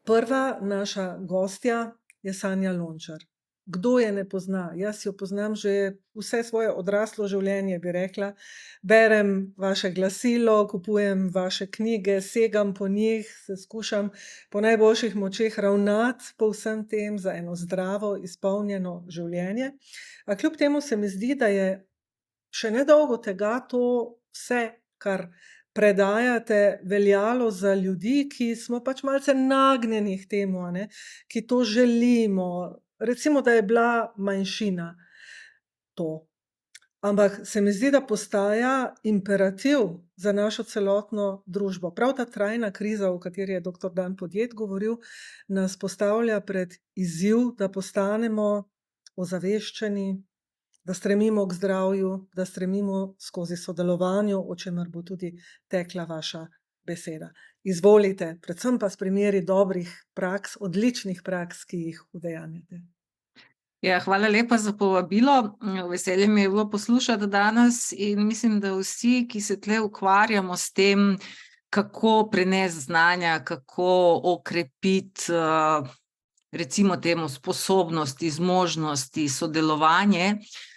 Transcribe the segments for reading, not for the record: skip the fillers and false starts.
Prva naša gostja je Sanja Lončar. Kdo je ne pozna? Jaz jo poznam že vse svoje odraslo življenje, bi rekla. Berem vaše glasilo, kupujem vaše knjige, segam po njih, se skušam po najboljših močeh ravnati po vsem tem za eno zdravo, izpolnjeno življenje. A kljub temu se mi zdi, da je še nedolgo tega to vse, kar predajate, veljalo za ljudi, ki smo pač malce nagnjeni k temu, a ne, ki to želimo. Recimo, da je bila manjšina to. Ampak se mi zdi, da postaja imperativ za našo celotno družbo. Prav ta trajna kriza, o kateri je doktor Dan Podjed govoril, nas postavlja pred izziv, da postanemo ozaveščeni, da stremimo k zdravju, da stremimo skozi sodelovanju, o čemer bo tudi tekla vaša beseda. Izvolite, predvsem pa s primeri dobrih praks, odličnih praks, ki jih udejanjate. Ja, hvala lepa za povabilo. Veselje mi je bilo poslušati danes in mislim, da vsi, ki se tle ukvarjamo s tem, kako prenesti znanja, kako okrepiti, recimo temu, sposobnosti, zmožnosti, sodelovanje,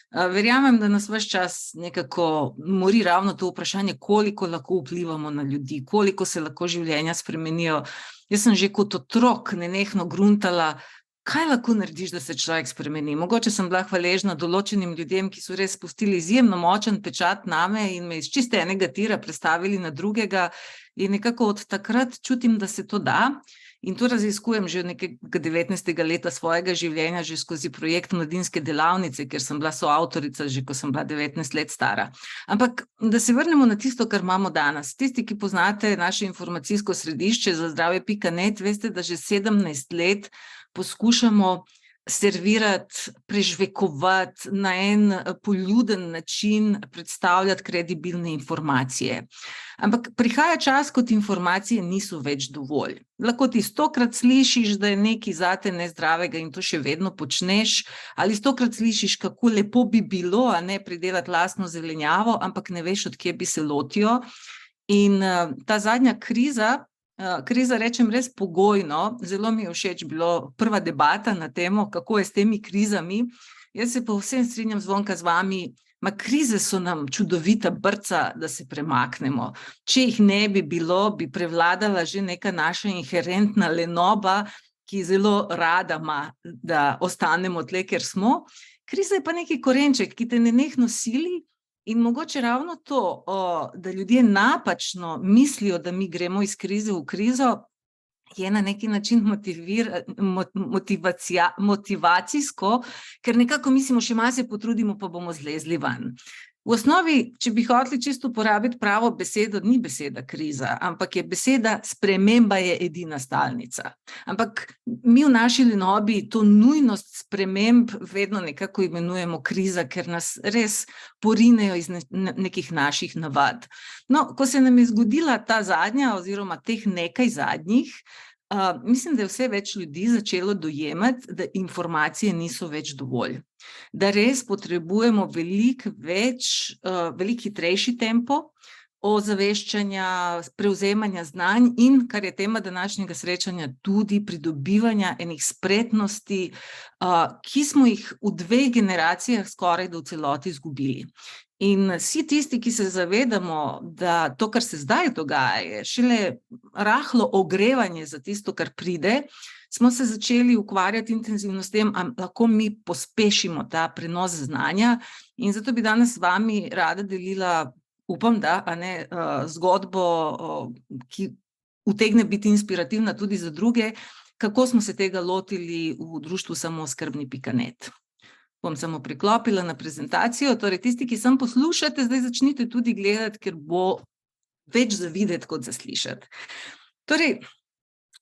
verjamem, da nas ves čas nekako mori ravno to vprašanje, koliko lahko vplivamo na ljudi, koliko se lahko življenja spremenijo. Jaz sem že kot otrok nenehno gruntala, kaj lahko narediš, da se človek spremeni. Mogoče sem bila hvaležna določenim ljudem, ki so res pustili izjemno močen pečat name in me iz čiste enega tira prestavili na drugega. In nekako od takrat čutim, da se to da. In to raziskujem že od nekega 19. leta svojega življenja, že skozi projekt Mladinske delavnice, ker sem bila soavtorica že, ko sem bila 19 let stara. Ampak, da se vrnemo na tisto, kar imamo danes. Tisti, ki poznate naše informacijsko središče za zdravje.net, veste, da že 17 let poskušamo servirati, prežvekovati, na en poljuden način predstavljati kredibilne informacije. Ampak prihaja čas, ko ti informacije niso več dovolj. Lahko ti 100-krat slišiš, da je nekaj zate nezdravega in to še vedno počneš, ali 100-krat slišiš, kako lepo bi bilo, a ne, pridelati lastno zelenjavo, ampak ne veš, od kje bi se lotijo. In ta zadnja kriza rečem res pogojno, zelo mi je všeč bilo prva debata na temo, kako je s temi krizami. Jaz se povsem strinjam, Zvonka, z vami, krize so nam čudovita brca, da se premaknemo. Če jih ne bi bilo, bi prevladala že neka naša inherentna lenoba, ki zelo rada ima, da ostanemo tle, kjer smo. Kriza je pa neki korenček, ki te nenehno sili. In mogoče ravno to, da ljudje napačno mislijo, da mi gremo iz krize v krizo, je na neki način motivacijsko, ker nekako mislimo, še malo se potrudimo, pa bomo zlezli ven. V osnovi, če bi hoteli čisto uporabiti pravo besedo, ni beseda kriza, ampak je beseda sprememba je edina stalnica. Ampak mi v naši lenobi to nujnost sprememb vedno nekako imenujemo kriza, ker nas res porinejo iz nekih naših navad. No, ko se nam je zgodila ta zadnja oziroma teh nekaj zadnjih, mislim, da je vse več ljudi začelo dojemati, da informacije niso več dovolj. Da res potrebujemo veliko hitrejši tempo ozaveščanja, prevzemanja znanj in, kar je tema današnjega srečanja, tudi pridobivanja enih spretnosti, ki smo jih v 2 generacijah skoraj do v celoti izgubili. In vsi tisti, ki se zavedamo, da to, kar se zdaj dogaja, je šele rahlo ogrevanje za tisto, kar pride, smo se začeli ukvarjati intenzivno s tem, ali lahko mi pospešimo ta prenos znanja. In zato bi danes z vami rada delila, upam, da, zgodbo, ki utegne biti inspirativna tudi za druge, kako smo se tega lotili v društvu samooskrbni.net. Bom samo priklopila na prezentacijo, torej tisti, ki sem poslušate, zdaj začnite tudi gledati, ker bo več za videti kot za slišati. Torej,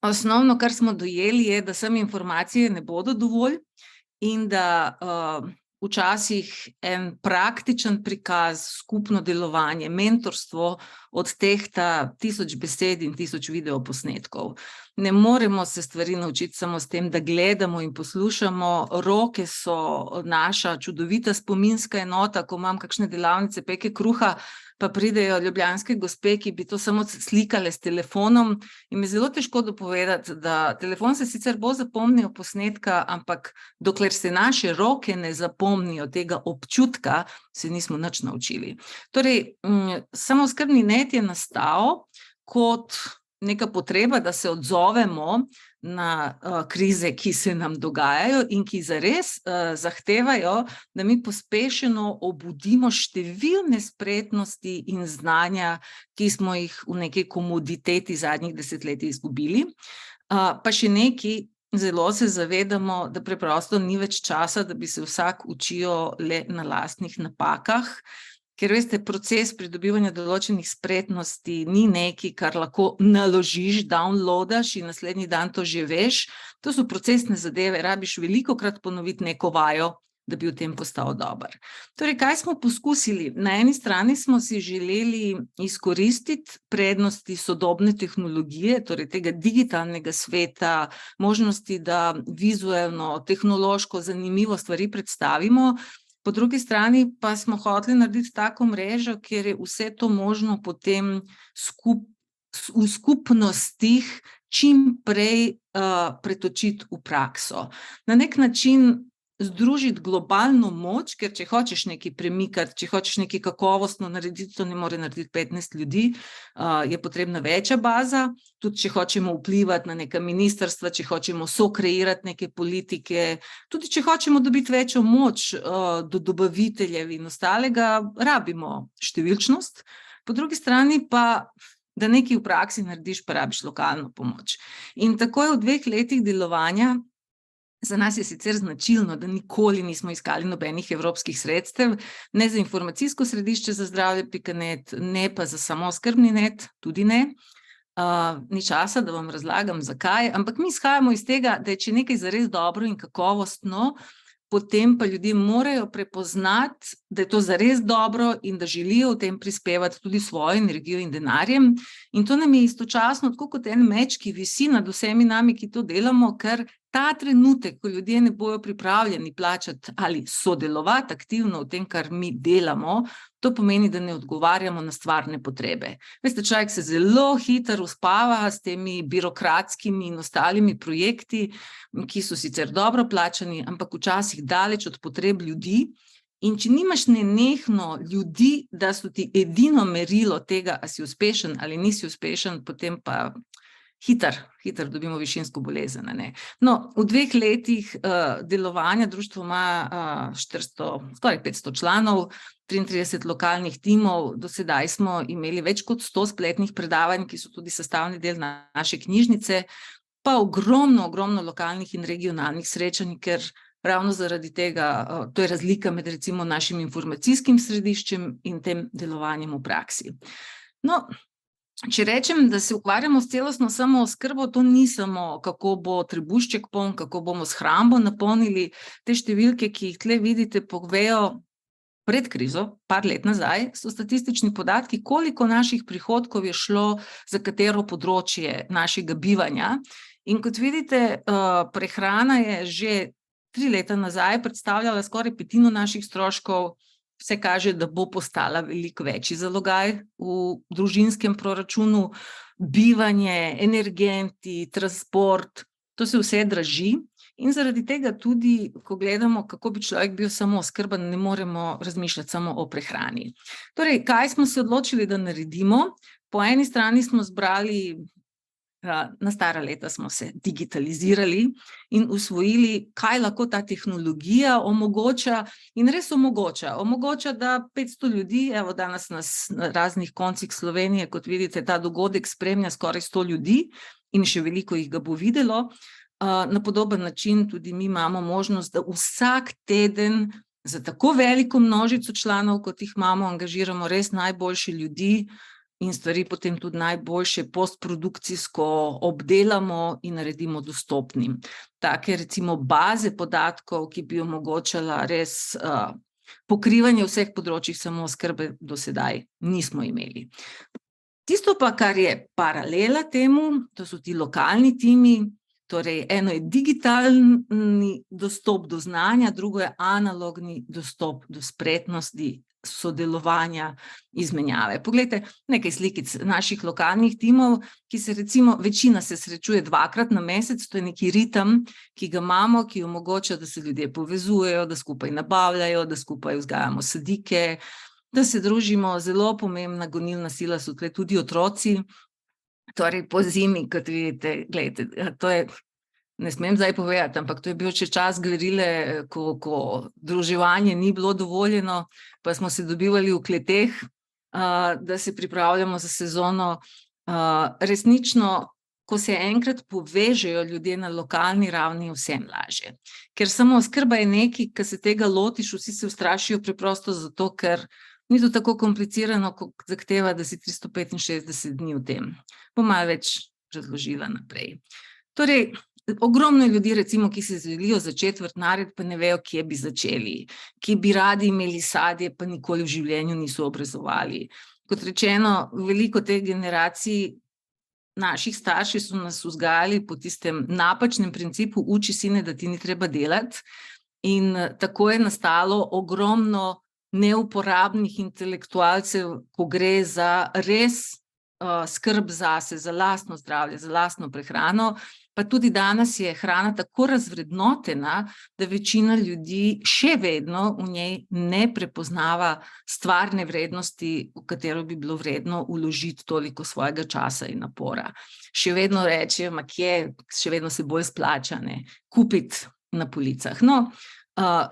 osnovno, kar smo dojeli, je, da sem informacije ne bodo dovolj in da včasih en praktičen prikaz, skupno delovanje, mentorstvo odtehta 1000 besed in 1000 videoposnetkov. ne moremo se stvari naučiti samo s tem, da gledamo in poslušamo. Roke so naša čudovita spominska enota, ko imam kakšne delavnice peke kruha, pa pridejo ljubljanske gospe, ki bi to samo slikale s telefonom, in mi je zelo težko dopovedati, da telefon se sicer bo zapomnil posnetka, ampak dokler se naše roke ne zapomnijo tega občutka, se nismo nič naučili. Torej, samooskrbni net je nastal kot neka potreba, da se odzovemo na krize, ki se nam dogajajo in ki zares zahtevajo, da mi pospešeno obudimo številne spretnosti in znanja, ki smo jih v neki komoditeti zadnjih desetletij izgubili. Pa še nekaj, zelo se zavedamo, da preprosto ni več časa, da bi se vsak učil le na lastnih napakah. Ker veste, proces pridobivanja določenih spretnosti ni nekaj, kar lahko naložiš, downloadaš in naslednji dan to že veš. To so procesne zadeve, rabiš velikokrat ponoviti neko vajo, da bi v tem postal dober. Torej, kaj smo poskusili? Na eni strani smo si želeli izkoristiti prednosti sodobne tehnologije, torej tega digitalnega sveta, možnosti, da vizualno, tehnološko zanimivo stvari predstavimo. Po drugi strani pa smo hoteli narediti tako mrežo, kjer je vse to možno potem v skupnostih čim prej pretočiti v prakso. Na nek način združiti globalno moč, ker če hočeš nekaj premikati, če hočeš nekaj kakovostno narediti, to ne more narediti 15 ljudi, je potrebna večja baza, tudi če hočemo vplivati na neka ministrstva, če hočemo sokreirati neke politike, tudi če hočemo dobiti večjo moč do dobaviteljev in ostalega, rabimo številčnost, po drugi strani pa, da nekaj v praksi narediš, pa rabiš lokalno pomoč. In tako je v 2 letih delovanja. Za nas je sicer značilno, da nikoli nismo iskali nobenih evropskih sredstev, ne za informacijsko središče za zdravje.net, ne pa za samooskrbni net, tudi ne. Ni časa, da vam razlagam, zakaj, ampak mi izhajamo iz tega, da je če nekaj zares dobro in kakovostno, potem pa ljudje morajo prepoznati, da je to zares dobro in da želijo v tem prispevati tudi svojo energijo in denarjem. In to nam je istočasno tako kot en meč, ki visi nad vsemi nami, ki to delamo, ker ta trenutek, ko ljudje ne bojo pripravljeni plačati ali sodelovati aktivno v tem, kar mi delamo, to pomeni, da ne odgovarjamo na stvarne potrebe. Veste, človek se zelo hitro uspava s temi birokratskimi in ostalimi projekti, ki so sicer dobro plačani, ampak včasih daleč od potreb ljudi. In če nimaš nenehno ljudi, da so ti edino merilo tega, a si uspešen ali nisi uspešen, potem pa hitro dobimo višinsko bolezen, ne. No, v 2 letih delovanja društvo ima skoraj 500 članov, 33 lokalnih timov, do sedaj smo imeli več kot 100 spletnih predavanj, ki so tudi sestavni del naše knjižnice, pa ogromno lokalnih in regionalnih srečanj, ker ravno zaradi tega, to je razlika med recimo našim informacijskim središčem in tem delovanjem v praksi. No, če rečem, da se ukvarjamo s celostno samooskrbo, to ni samo, kako bo trebušček poln, kako bomo s hrambo napolnili. Te številke, ki jih tle vidite, povejo pred krizo, par let nazaj, so statistični podatki, koliko naših prihodkov je šlo za katero področje našega bivanja. In kot vidite, prehrana je že 3 leta nazaj predstavljala skoraj 1/5 naših stroškov. Vse kaže, da bo postala veliko večji zalogaj v družinskem proračunu, bivanje, energenti, transport, to se vse draži. In zaradi tega tudi, ko gledamo, kako bi človek bil samooskrben, ne moremo razmišljati samo o prehrani. Torej, kaj smo se odločili, da naredimo? Po eni strani smo zbrali, na stara leta smo se digitalizirali in usvojili, kaj lahko ta tehnologija omogoča, in res omogoča. Omogoča, da 500 ljudi, evo danes nas na raznih koncih Slovenije, kot vidite, ta dogodek spremlja skoraj 100 ljudi in še veliko jih ga bo videlo. Na podoben način tudi mi imamo možnost, da vsak teden za tako veliko množico članov, kot jih imamo, angažiramo res najboljše ljudi in stvari potem tudi najboljše postprodukcijsko obdelamo in naredimo dostopnim. Take recimo baze podatkov, ki bi omogočala res pokrivanje vseh področjih samooskrbe, do sedaj nismo imeli. Tisto pa, kar je paralela temu, to so ti lokalni timi, torej eno je digitalni dostop do znanja, drugo je analogni dostop do spretnosti, sodelovanja, izmenjave. Poglejte, nekaj slikic naših lokalnih timov, ki se recimo, večina se srečuje 2-krat na mesec, to je neki ritem, ki ga imamo, ki omogoča, da se ljudje povezujejo, da skupaj nabavljajo, da skupaj vzgajamo sadike, da se družimo. Zelo pomembna gonilna sila so tukaj tudi otroci. Torej po zimi, kot vidite, gledajte, to je, ne smem zdaj povedati, ampak to je bil še čas gverile, ko druževanje ni bilo dovoljeno, pa smo se dobivali v kleteh, da se pripravljamo za sezono. Resnično, ko se enkrat povežejo ljudje na lokalni ravni, vsem lažje. Ker samo oskrba je nekaj, ko se tega lotiš, vsi se ustrašijo preprosto zato, ker ni to tako komplicirano, kot zahteva, da si 365 dni v tem. Bom malo več razložila naprej. Torej, ogromno ljudi, recimo, ki se želijo začeti vrtnariti, pa ne vejo, kje bi začeli, ki bi radi imeli sadje, pa nikoli v življenju niso obrezovali. Kot rečeno, veliko teh generacij naših starši so nas vzgajali po tistem napačnem principu, uči sine, da ti ni treba delati, in tako je nastalo ogromno neuporabnih intelektualcev, ko gre za res skrb zase, za lastno zdravje, za lastno prehrano. Pa tudi danes je hrana tako razvrednotena, da večina ljudi še vedno v njej ne prepoznava stvarne vrednosti, v katero bi bilo vredno vložiti toliko svojega časa in napora. Še vedno rečejo, ma kje, še vedno se bolj splača, ne, kupiti na policah. No,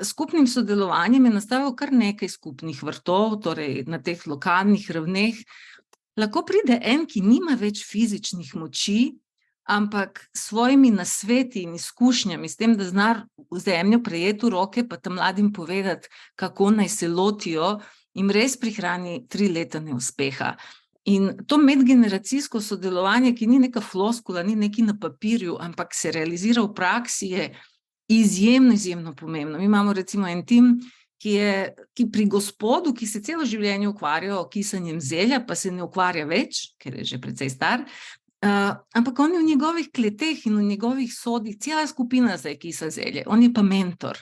skupnim sodelovanjem je nastalo kar nekaj skupnih vrtov, torej na teh lokalnih ravneh. Lahko pride en, ki nima več fizičnih moči, ampak s svojimi nasveti in izkušnjami, s tem, da zna zemljo prejeti v roke, pa tem mladim povedati, kako naj se lotijo, jim res prihrani 3 leta neuspeha. In to medgeneracijsko sodelovanje, ki ni neka floskula, ni nekaj na papirju, ampak se realizira v praksi, je izjemno, izjemno pomembno. Mi imamo recimo en tim, ki pri gospodu, ki se celo življenje ukvarja kisanjem zelja, pa se ne ukvarja več, ker je že precej star, ampak on je v njegovih kleteh in v njegovih sodih, cela skupina zdaj kisa zelje, on je pa mentor.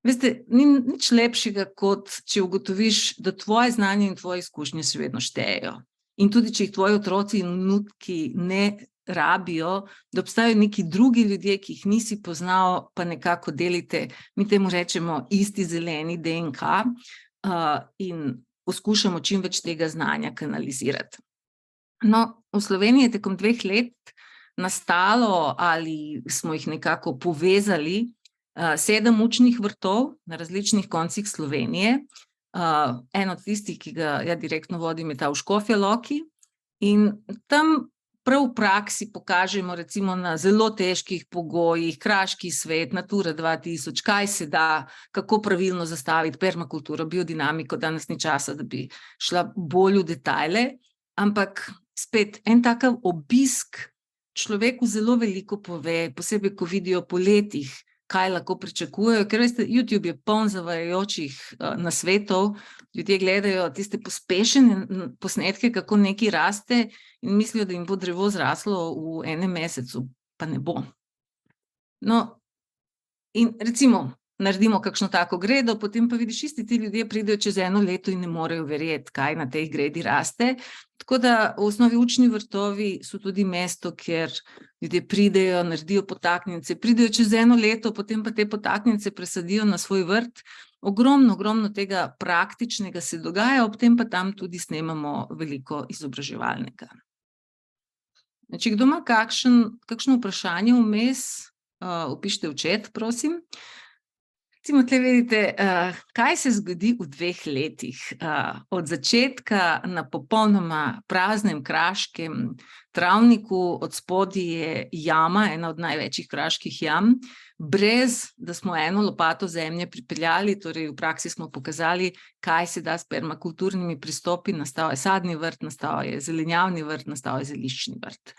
Veste, ni nič lepšega, kot če ugotoviš, da tvoje znanje in tvoje izkušnje še vedno štejejo. In tudi, če jih tvoji otroci in vnuki ne rabijo, da obstajajo neki drugi ljudje, ki jih nisi poznal, pa nekako delite, mi temu rečemo, isti zeleni DNK, in poskušamo čim več tega znanja kanalizirati. No, v Sloveniji je tekom 2 let nastalo ali smo jih nekako povezali 7 učnih vrtov na različnih koncih Slovenije. En od tistih, ki ga ja direktno vodim, je ta v Škofja Loki, in tam prav v praksi pokažemo recimo na zelo težkih pogojih, kraški svet, Natura 2000, kaj se da, kako pravilno zastaviti permakulturo, biodinamiko, danes ni časa, da bi šla bolj v detajle, ampak spet en takav obisk človeku zelo veliko pove, posebej, ko vidijo po letih, kaj lahko pričakujejo, ker veste, YouTube je poln zavajajočih nasvetov, ljudje gledajo tiste pospešene posnetke, kako nekaj raste, in mislijo, da jim bo drevo zraslo v enem mesecu, pa ne bo. No, in recimo, naredimo kakšno tako gredo, potem pa vidiš, isti ti ljudje pridejo čez 1 leto in ne morejo verjeti, kaj na tej gredi raste. Tako da v osnovi učni vrtovi so tudi mesto, kjer ljudje pridejo, naredijo potaknjence, pridejo čez 1 leto, potem pa te potaknjence presadijo na svoj vrt. Ogromno tega praktičnega se dogaja, ob tem pa tam tudi snemamo veliko izobraževalnega. Če kdo ima kakšno vprašanje vmes, vpišite v chat, prosim. Recimo, tle vidite, kaj se zgodi v 2 letih. Od začetka na popolnoma praznem kraškem travniku, od spodaj je jama, ena od največjih kraških jam, brez da smo eno lopato zemlje pripeljali, torej v praksi smo pokazali, kaj se da s permakulturnimi pristopi, nastal je sadni vrt, nastal je zelenjavni vrt, nastal je zeliščni vrt.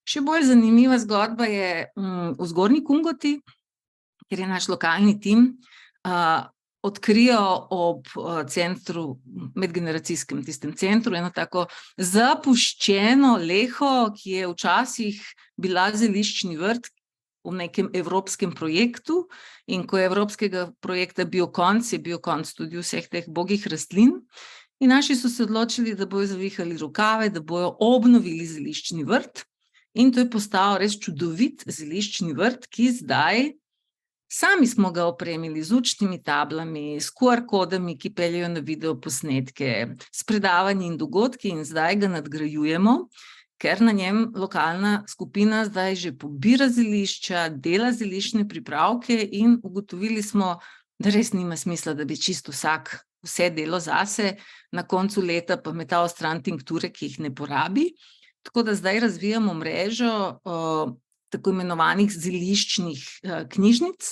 Še bolj zanimiva zgodba je v Zgornji Kungoti, kjer je naš lokalni tim. odkrijo ob centru, medgeneracijskem tistem centru, eno tako zapuščeno leho, ki je včasih bila zeliščni vrt v nekem evropskem projektu, in ko je evropskega projekta bil konec, je bil konec tudi vseh teh bogih rastlin. In naši so se odločili, da bojo zavihali rokave, da bojo obnovili zeliščni vrt, in to je postal res čudovit zeliščni vrt, ki zdaj, sami smo ga opremili z učnimi tablami, s QR-kodami, ki peljejo na videoposnetke, s predavanji in dogodki, in zdaj ga nadgrajujemo, ker na njem lokalna skupina zdaj že pobira zelišča, dela zeliščne pripravke, in ugotovili smo, da res nima smisla, da bi čisto vsak vse delo zase, na koncu leta pa metal stran tinkture, ki jih ne porabi. Tako da zdaj razvijamo mrežo tako imenovanih zeliščnih knjižnic,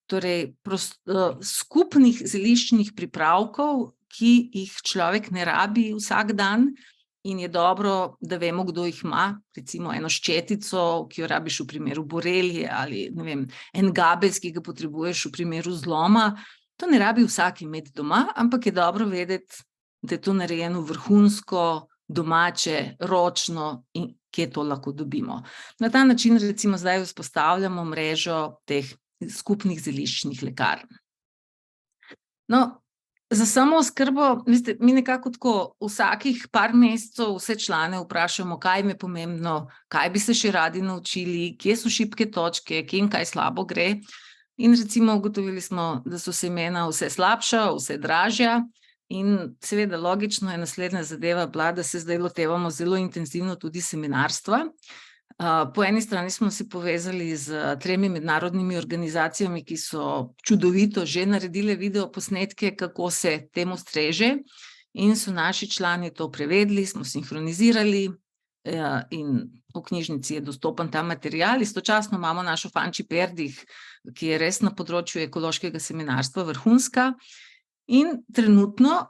torej skupnih zeliščnih pripravkov, ki jih človek ne rabi vsak dan, in je dobro, da vemo, kdo jih ima, recimo eno ščetico, ki jo rabiš v primeru borelije, ali ne vem, en gabec, ki ga potrebuješ v primeru zloma. To ne rabi vsak imeti doma, ampak je dobro vedeti, da je to narejeno vrhunsko, domače, ročno, in kje to lahko dobimo. Na ta način recimo zdaj vzpostavljamo mrežo teh skupnih zeliščnih lekarn. No, za samooskrbo, veste, mi nekako tako vsakih par mesecev vse člane vprašamo, kaj jim je pomembno, kaj bi se še radi naučili, kje so šibke točke, kje jim kaj slabo gre. In recimo ugotovili smo, da so semena vse slabša, vse dražja, in seveda logično je naslednja zadeva bila, da se zdaj lotevamo zelo intenzivno tudi seminarstva. Po eni strani smo se povezali z 3 mednarodnimi organizacijami, ki so čudovito že naredile videoposnetke, kako se temu streže, in so naši člani to prevedli, smo sinhronizirali, in v knjižnici je dostopen ta material. Istočasno imamo našo Fanči Perdih, ki je res na področju ekološkega seminarstva vrhunska, in trenutno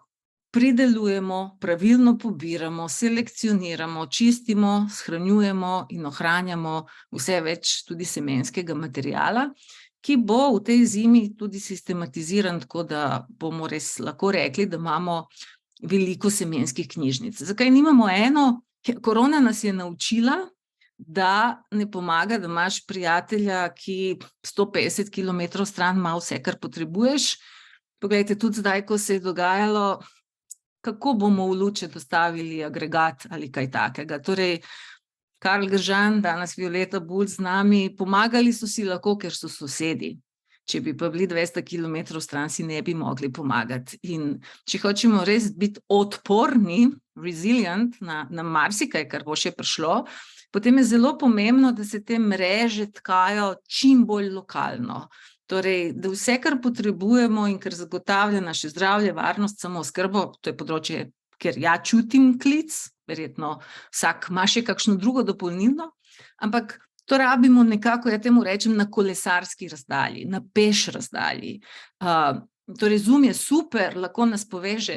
pridelujemo, pravilno pobiramo, selekcioniramo, čistimo, shranjujemo in ohranjamo vse več tudi semenskega materiala, ki bo v tej zimi tudi sistematiziran, tako da bomo res lahko rekli, da imamo veliko semenskih knjižnic. Zakaj nimamo eno? Korona nas je naučila, da ne pomaga, da imaš prijatelja, ki 150 kilometrov stran ima vse, kar potrebuješ. Poglejte, tudi zdaj, ko se je dogajalo, kako bomo v Luče dostavili agregat ali kaj takega. Torej, Karl Gržan, danes Violeta Bulc z nami, pomagali so si lahko, ker so sosedi. Če bi pa bili 200 kilometrov stran, si ne bi mogli pomagati. In če hočemo res biti odporni, resilient na marsikaj, kar bo še prišlo, potem je zelo pomembno, da se te mreže tkajo čim bolj lokalno. Torej, da vse, kar potrebujemo in kar zagotavlja naše zdravje, varnost, samooskrbo, to je področje, kjer ja čutim klic, verjetno vsak ima še kakšno drugo dopolnilno, ampak to rabimo nekako, ja temu rečem, na kolesarski razdalji, na peš razdalji. Torej, Zoom je super, lahko nas poveže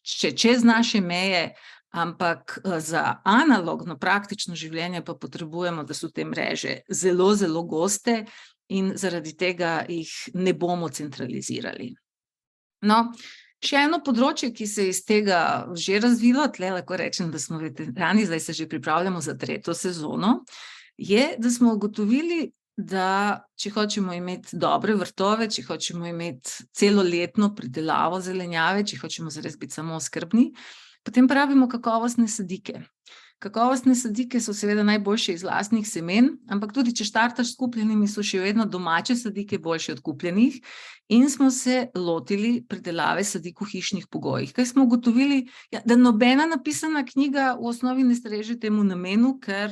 še čez naše meje, ampak za analogno, praktično življenje pa potrebujemo, da so te mreže zelo, zelo goste, in zaradi tega jih ne bomo centralizirali. No, še eno področje, ki se je iz tega že razvilo, tle lahko rečem, da smo veterani, zdaj se že pripravljamo za 3. sezono, je, da smo ugotovili, da če hočemo imeti dobre vrtove, če hočemo imeti celoletno pridelavo zelenjave, če hočemo zares biti samooskrbni, potem pravimo kakovostne sadike. Kakovostne sadike so seveda najboljše iz lastnih semen, ampak tudi če štartaš s kupljenimi, so še vedno domače sadike boljše od kupljenih, in smo se lotili pridelave sadik v hišnih pogojih. Kaj smo ugotovili? Ja, da nobena napisana knjiga v osnovi ne streže temu namenu, ker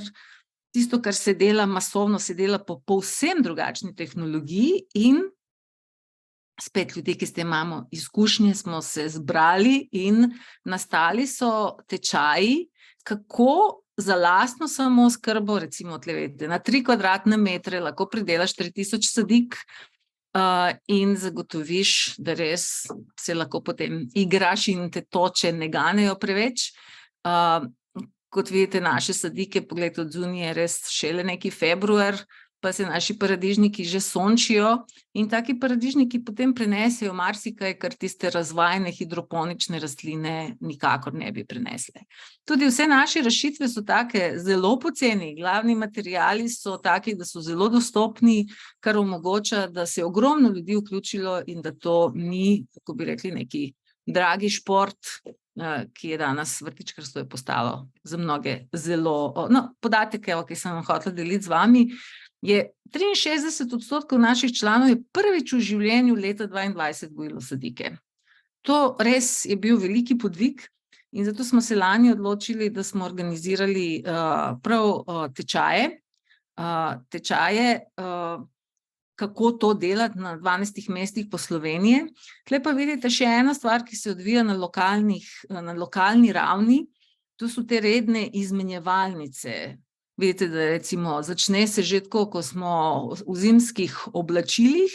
tisto, kar se dela masovno, se dela po povsem drugačni tehnologiji, in spet ljudje, ki ste imamo izkušnje, smo se zbrali in nastali so tečaji, kako za lastno samooskrbo, recimo na 3 kvadratne metre lahko pridelaš 3000 sadik in zagotoviš, da res se lahko potem igraš in te toče ne ganejo preveč. Kot vidite, naše sadike, poglejte, od zunaj je res šele neki februar, pa pa se naši paradižniki že sončijo in taki paradižniki potem prenesejo marsikaj, kar tiste razvajene hidroponične rastline nikakor ne bi prenesle. Tudi vse naše rešitve so take zelo poceni, glavni materiali so taki, da so zelo dostopni, kar omogoča, da se je ogromno ljudi vključilo in da to ni, kako bi rekli, neki dragi šport, ki je danes vrtičkarstvo je postalo za mnoge zelo, podatek, ki sem vam hotela deliti z vami, je 63% naših članov je prvič v življenju leta 2022 gojilo sadike. To res je bil veliki podvig in zato smo se lani odločili, da smo organizirali prav tečaje, kako to delati na 12 mestih po Sloveniji. Tle pa vidite še ena stvar, ki se odvija na lokalni ravni, to so te redne izmenjevalnice. Vidite, da recimo začne se že tako, ko smo v zimskih oblačilih,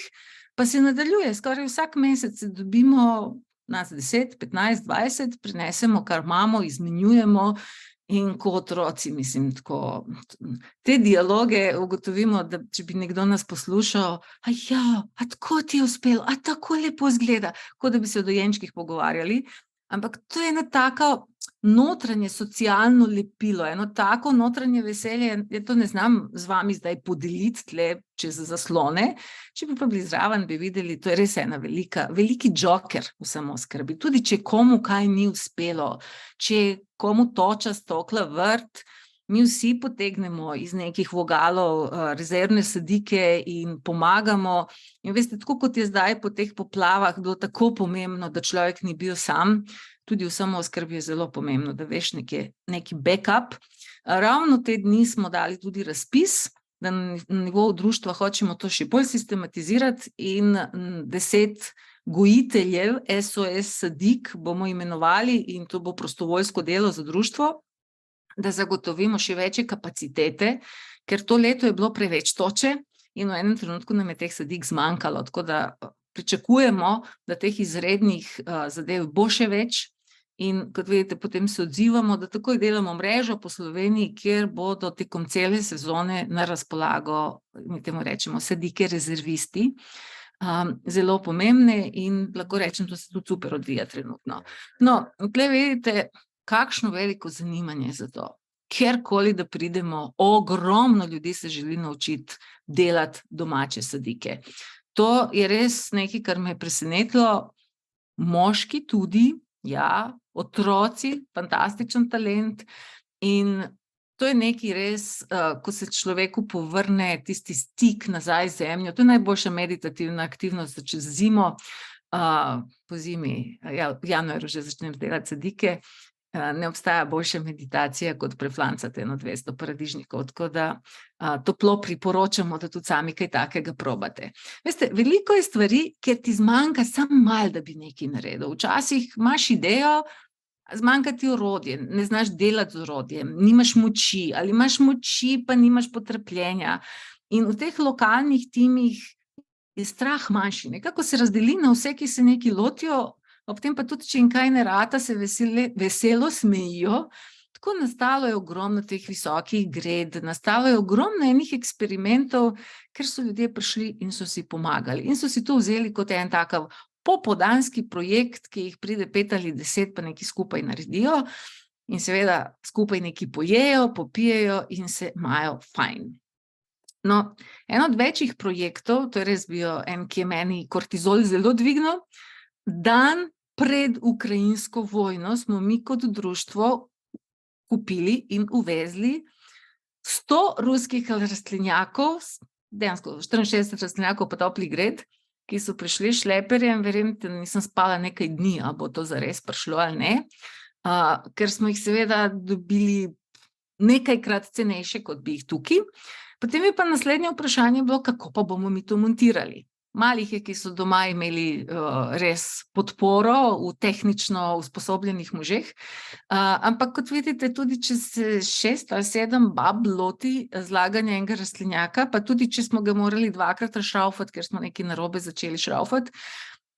pa se nadaljuje, skoraj vsak mesec se dobimo, nas 10, 15, 20, prinesemo, kar imamo, izmenjujemo in ko otroci, mislim, tako, te dialoge ugotovimo, da če bi nekdo nas poslušal, a tako ti je uspelo, a tako lepo izgleda, kot da bi se o dojenčkih pogovarjali, ampak to je ena taka notranje socialno lepilo, eno tako notranje veselje, jaz to ne znam z vami zdaj podeliti tle čez zaslone, če bi pa bili zraven, bi videli, to je res ena veliki džoker v samooskrbi, tudi če komu kaj ni uspelo, če komu toča stokla vrt, mi vsi potegnemo iz nekih vogalov rezervne sadike in pomagamo. In veste, tako kot je zdaj po teh poplavah bilo tako pomembno, da človek ni bil sam, tudi v samooskrbi je zelo pomembno, da veš neki backup. Ravno te dni smo dali tudi razpis, da na nivoju društva hočemo to še bolj sistematizirati in 10 gojiteljev SOS sadik bomo imenovali in to bo prostovoljsko delo za društvo, da zagotovimo še večje kapacitete, ker to leto je bilo preveč toče in v enem trenutku nam je teh sadik zmanjkalo, tako da pričakujemo, da teh izrednih zadev bo še več in kot vidite, potem se odzivamo, da takoj delamo mrežo po Sloveniji, kjer bodo tekom cele sezone na razpolago, mi temu rečemo, sadike rezervisti, zelo pomembne in lahko rečem, to se tudi super odvija trenutno. No, tukaj vidite, kakšno veliko zanimanje za to. Kjerkoli, da pridemo, ogromno ljudi se želi naučiti delati domače sadike. To je res nekaj, kar me je presenetilo, moški tudi, ja, otroci, fantastičen talent in to je nekaj res, ko se človeku povrne tisti stik nazaj z zemljo, to je najboljša meditativna aktivnost čez zimo, po zimi, v januarju že začnem delati sadike, ne obstaja boljša meditacija, kot preflancati 200 paradižnikov, tako da toplo priporočamo, da tudi sami kaj takega probate. Veste, veliko je stvari, kjer ti zmanjka samo malo, da bi nekaj naredil. Včasih imaš idejo, zmanjka ti orodje, ne znaš delati z orodjem, nimaš moči, ali imaš moči, pa nimaš potrpljenja. In v teh lokalnih timih je strah manjši, nekako se razdeli na vse, ki se nekaj lotijo, ob tem pa tudi, če jim kaj ne rata, se veselo smejijo. Tako nastalo je ogromno teh visokih gred, nastalo je ogromno enih eksperimentov, ker so ljudje prišli in so si pomagali. In so si to vzeli kot en takav popoldanski projekt, ki jih pride 5 ali 10, pa nekaj skupaj naredijo in seveda skupaj nekaj pojejo, popijejo in se imajo fajn. No, en od večjih projektov, to je res bil en, ki je meni kortizol zelo dvignil, dan pred ukrajinsko vojno smo mi kot društvo kupili in uvezli 100 ruskih rastlinjakov, dejansko 64 rastlinjakov pa toplih gred, ki so prišli šleperjem, verjemite, nisem spala nekaj dni, a bo to zares prišlo ali ne, ker smo jih seveda dobili nekajkrat cenejše, kot bi jih tukaj. Potem je pa naslednje vprašanje bilo, kako pa bomo mi to montirali. Malih je, ki so doma imeli res podporo v tehnično usposobljenih možeh, ampak kot vidite, tudi če se 6 ali 7 bab loti zlaganja enega rastlinjaka, pa tudi če smo ga morali 2-krat razšraufati, ker smo nekaj narobe začeli šraufati,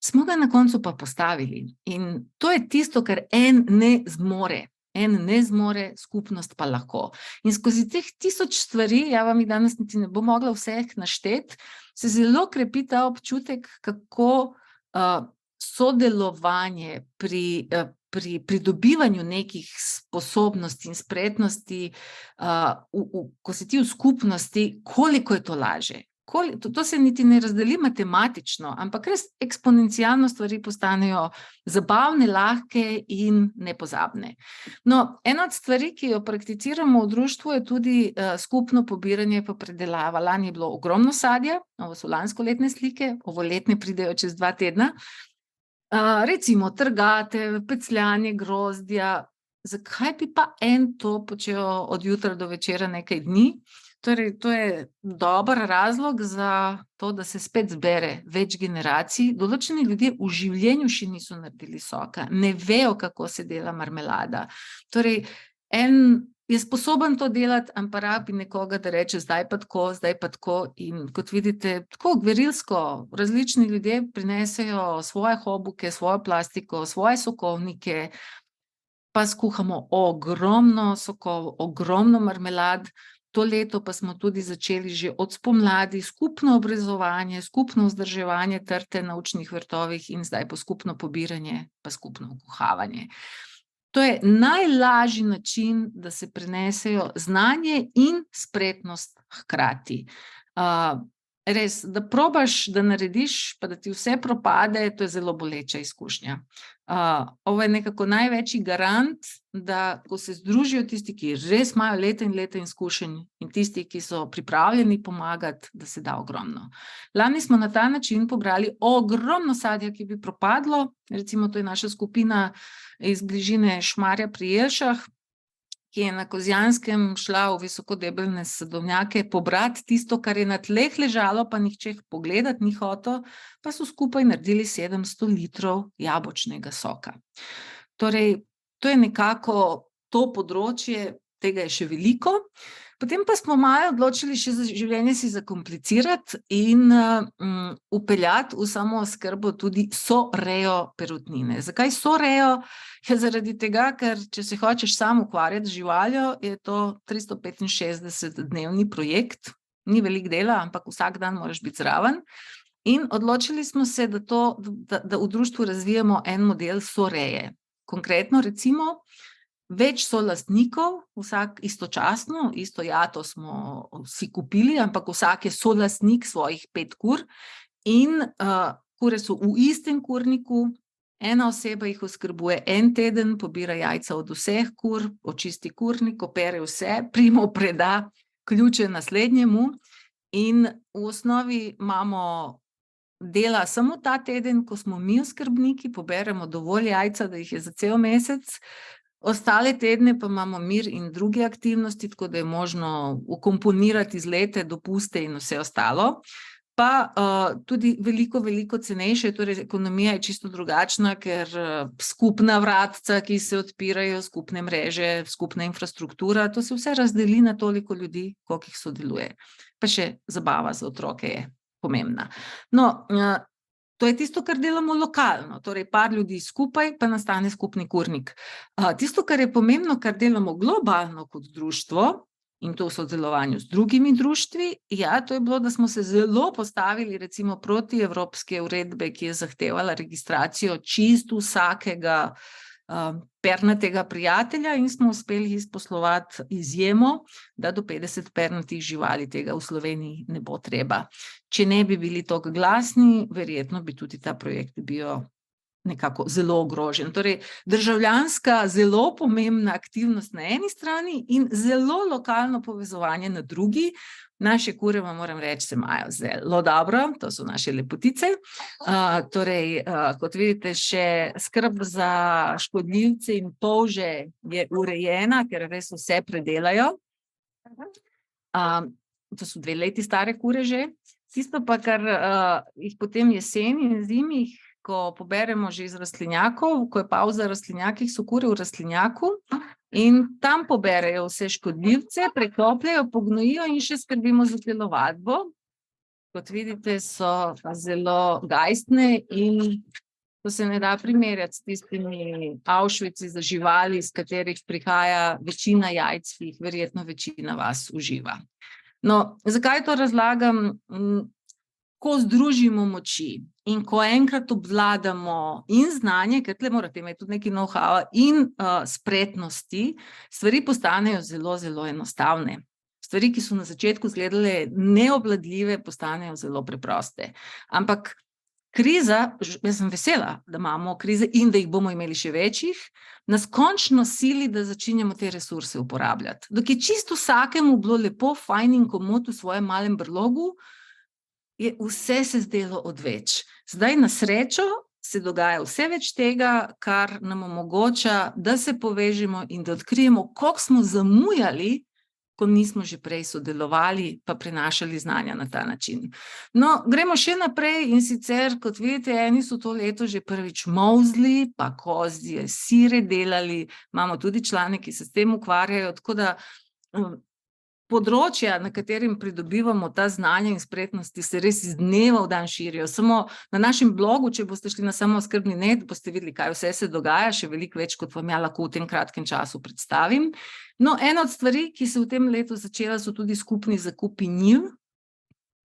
smo ga na koncu pa postavili. In to je tisto, kar en ne zmore. En ne zmore, skupnost pa lahko. In skozi teh 1000 stvari, ja vam jih danes niti ne bo mogla vseh našteti, se zelo krepi ta občutek, kako sodelovanje pri pridobivanju nekih sposobnosti in spretnosti, ko si ti v skupnosti, koliko je to lažje. To se niti ne razdeli matematično, ampak res eksponencialno stvari postanejo zabavne, lahke in nepozabne. No, ena od stvari, ki jo prakticiramo v društvu, je tudi skupno pobiranje pa predelava. Lani je bilo ogromno sadja, ovo so lanskoletne slike, ovoletne pridejo čez 2 tedna. Recimo trgate, pecljanje grozdja. Zakaj bi pa en to počel od jutra do večera nekaj dni? Torej, to je dober razlog za to, da se spet zbere več generacij. Določeni ljudje v življenju še niso naredili soka, ne vejo, kako se dela marmelada. Torej, en je sposoben to delati, ampak rabi nekoga, da reče zdaj pa tako, zdaj pa tako. In kot vidite, tako gverilsko različni ljudje prinesejo svoje hobuke, svojo plastiko, svoje sokovnike, pa skuhamo ogromno sokov, ogromno marmelad. To leto pa smo tudi začeli že od spomladi skupno obrezovanje, skupno vzdrževanje trte na učnih vrtovih in zdaj po skupno pobiranje pa skupno kuhavanje. To je najlažji način, da se prenesejo znanje in spretnost hkrati. Res, da probaš, da narediš, pa da ti vse propade, to je zelo boleča izkušnja. Ovo je nekako največji garant, da ko se združijo tisti, ki res imajo leta in leta izkušenj in tisti, ki so pripravljeni pomagati, da se da ogromno. Lani smo na ta način pobrali ogromno sadja, ki bi propadlo, recimo to je naša skupina iz bližine Šmarja pri Jelšah, ki je na Kozjanskem šla v visokodebeljne sadovnjake pobrati tisto, kar je na tleh ležalo, pa nihče pogledati ni hotel, pa so skupaj naredili 700 litrov jabolčnega soka. Torej, to je nekako to področje, tega je še veliko. Potem pa smo malo odločili še za življenje si zakomplicirati in vpeljati v samooskrbo tudi sorejo perutnine. Zakaj sorejo? Ja, zaradi tega, ker če se hočeš sam ukvarjati z živaljo, je to 365-dnevni projekt, ni veliko dela, ampak vsak dan moraš biti zraven. In odločili smo se, da v društvu razvijamo en model soreje. Konkretno recimo, več solastnikov, vsak istočasno, isto jato smo vsi kupili, ampak vsak je solastnik svojih 5 kur in kure so v istem kurniku, ena oseba jih oskrbuje en teden, pobira jajca od vseh kur, očisti kurnik, opere vse, primo preda ključe naslednjemu in v osnovi imamo dela samo ta teden, ko smo mi oskrbniki, poberemo dovolj jajca, da jih je za cel mesec. Ostale tedne pa imamo mir in druge aktivnosti, tako da je možno vkomponirati izlete, dopuste in vse ostalo. Pa tudi veliko cenejše, torej ekonomija je čisto drugačna, ker skupna vratca, ki se odpirajo, skupne mreže, skupna infrastruktura, to se vse razdeli na toliko ljudi, koliko jih sodeluje. Pa še zabava za otroke je pomembna. No, to je tisto, kar delamo lokalno, torej par ljudi skupaj, pa nastane skupni kurnik. Tisto, kar je pomembno, kar delamo globalno kot društvo, in to v sodelovanju z drugimi društvi, ja, to je bilo, da smo se zelo postavili recimo proti evropske uredbe, ki je zahtevala registracijo čisto vsakega pernatega prijatelja in smo uspeli izposlovati izjemo, da do 50 pernatih živali tega v Sloveniji ne bo treba. Če ne bi bili tako glasni, verjetno bi tudi ta projekt bil nekako zelo ogrožen. Torej, državljanska, zelo pomembna aktivnost na eni strani in zelo lokalno povezovanje na drugi. Naše kure, vam moram reči, se imajo zelo dobro, to so naše lepotice. Torej, kot vidite, še skrb za škodljivce in polže je urejena, ker res vse predelajo. To so 2 leti stare kure že. Tisto pa, kar jih potem jeseni in zimi, ko poberemo že iz rastlinjakov, ko je pavza v rastlinjakih, so kure v rastlinjaku in tam poberejo vse škodljivce, preklopljajo, pognojijo in še skrbimo za telovadbo. Kot vidite, so zelo gajstne in To se ne da primerjati s tistimi Auschwitzi za živali, iz katerih prihaja večina jajc, ki jih verjetno večina vas uživa. No, zakaj to razlagam? Ko združimo moči in ko enkrat obvladamo in znanje, ker tle morate imeti tudi nekaj know-howa in spretnosti, stvari postanejo zelo, zelo enostavne. Stvari, ki so na začetku izgledale neobvladljive, postanejo zelo preproste. Ampak kriza, jaz sem vesela, da imamo krize in da jih bomo imeli še večjih, nas končno sili, da začinjamo te resurse uporabljati. Dok je čisto vsakemu bilo lepo, fajn in komot v svojem malem brlogu, je vse se zdelo odveč. Zdaj na srečo se dogaja vse več tega, kar nam omogoča, da se povežemo in da odkrijemo, koliko smo zamujali, ko nismo že prej sodelovali pa prenašali znanja na ta način. No, gremo še naprej in sicer, kot vidite, eni so to leto že prvič molzli, pa kozje sire delali, imamo tudi člane, ki se s tem ukvarjajo, tako da področja, na katerim pridobivamo ta znanja in spretnosti, se res iz dneva v dan širijo. Samo na našem blogu, če boste šli na Samooskrbni net, boste videli, kaj vse se dogaja, še veliko več, kot vam ja lahko v tem kratkem času predstavim. No, ena od stvari, ki se v tem letu začela, so tudi skupni zakupi njiv.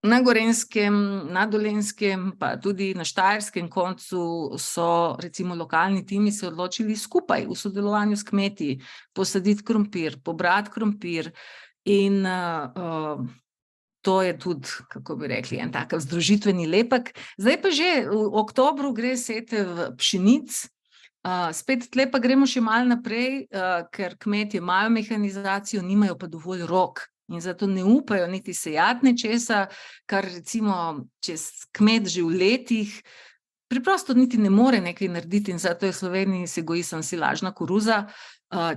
Na Gorenjskem, na Dolenjskem, pa tudi na Štajerskem koncu so recimo lokalni timi se odločili skupaj v sodelovanju s kmeti posaditi krompir, pobrati krompir. In to je tudi, kako bi rekli, en tak združitveni lepek. Zdaj pa že v oktobru gre setev pšenic, spet tle pa gremo še malo naprej, ker kmetje imajo mehanizacijo, nimajo pa dovolj rok in zato ne upajo niti sejati nečesa, kar recimo čez kmet že v letih preprosto niti ne more nekaj narediti in zato je v Sloveniji se goji samo silažna koruza.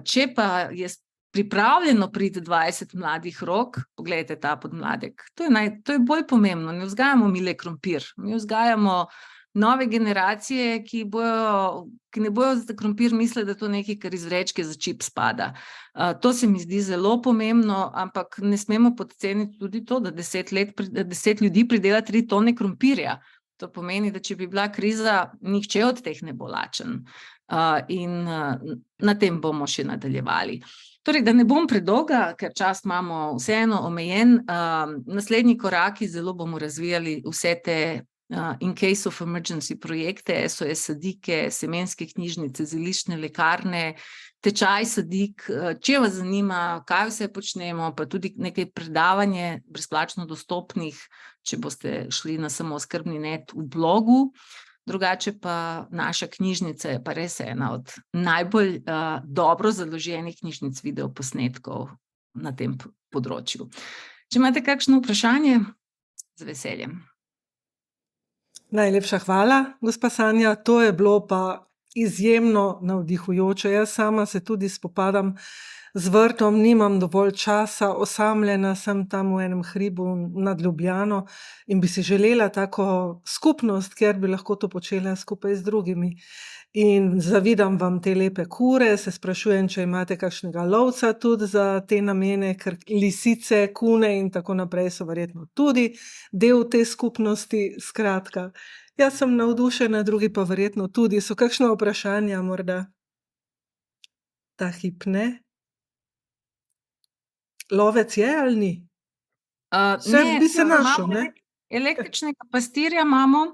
Če pa je pripravljeno priti 20 mladih rok, pogledajte ta podmladek, to je bolj pomembno, ne vzgajamo mi le krompir, mi vzgajamo nove generacije, ki ne bojo za krompir mislili, da to nekaj, kar iz vrečke za čip spada. To se mi zdi zelo pomembno, ampak ne smemo podceniti tudi to, da 10 ljudi pridela 3 tone krompirja. To pomeni, da če bi bila kriza, nihče od teh ne bo lačen. In na tem bomo še nadaljevali. Torej, da ne bom predolga, ker čas imamo vseeno omejen, naslednji koraki, zelo bomo razvijali vse te in case of emergency projekte, SOS sadike, semenske knjižnice, zeliščne lekarne, tečaj sadik, če vas zanima, kaj vse počnemo, pa tudi nekaj predavanje brezplačno dostopnih, če boste šli na Samooskrbni net v blogu. Drugače pa naša knjižnica je pa res ena od najbolj dobro založenih knjižnic videoposnetkov na tem področju. Če imate kakšno vprašanje, z veseljem. Najlepša hvala, gospa Sanja, to je bilo pa izjemno navdihujoče. Jaz sama se tudi spopadam z vrtom, nimam dovolj časa, osamljena sem tam v enem hribu nad Ljubljano in bi si želela tako skupnost, kjer bi lahko to počela skupaj z drugimi. In zavidam vam te lepe kure, se sprašujem, če imate kakšnega lovca tudi za te namene, ker lisice, kune in tako naprej so verjetno tudi del te skupnosti, skratka. Jaz sem navdušena, drugi pa verjetno tudi. So kakšna vprašanja morda? Ta hip ne? Lovec je ali ni? Bi se našel, ne? Električnega pastirja imamo,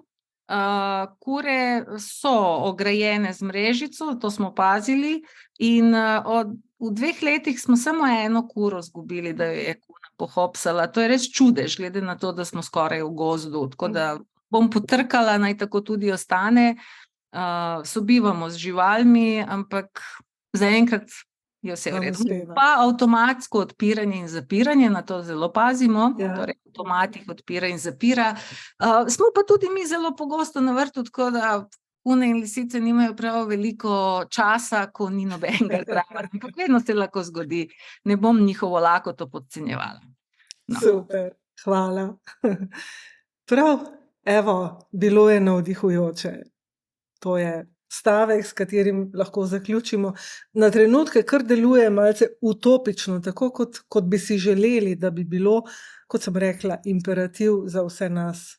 kure so ograjene z mrežico, to smo opazili, in v 2 letih smo samo eno kuro izgubili, da jo je kuna pohopsala. To je res čudež, glede na to, da smo skoraj v gozdu, tako da bom potrkala, naj tako tudi ostane. Sobivamo z živalmi, ampak zaenkrat je vse v redu. Pa avtomatsko odpiranje in zapiranje, na to zelo pazimo, torej avtomat jih odpira in zapira. Smo pa tudi mi zelo pogosto na vrtu, tako da kune in lisice nimajo prav veliko časa, ko ni nobenega zraven, ampak vedno se lahko zgodi. Ne bom njihovo lakoto podcenjevala. No. Super, hvala. Prav, evo, bilo je navdihujoče. To je stavek, s katerim lahko zaključimo. Na trenutke kar deluje malce utopično, tako kot bi si želeli, da bi bilo, kot sem rekla, imperativ za vse nas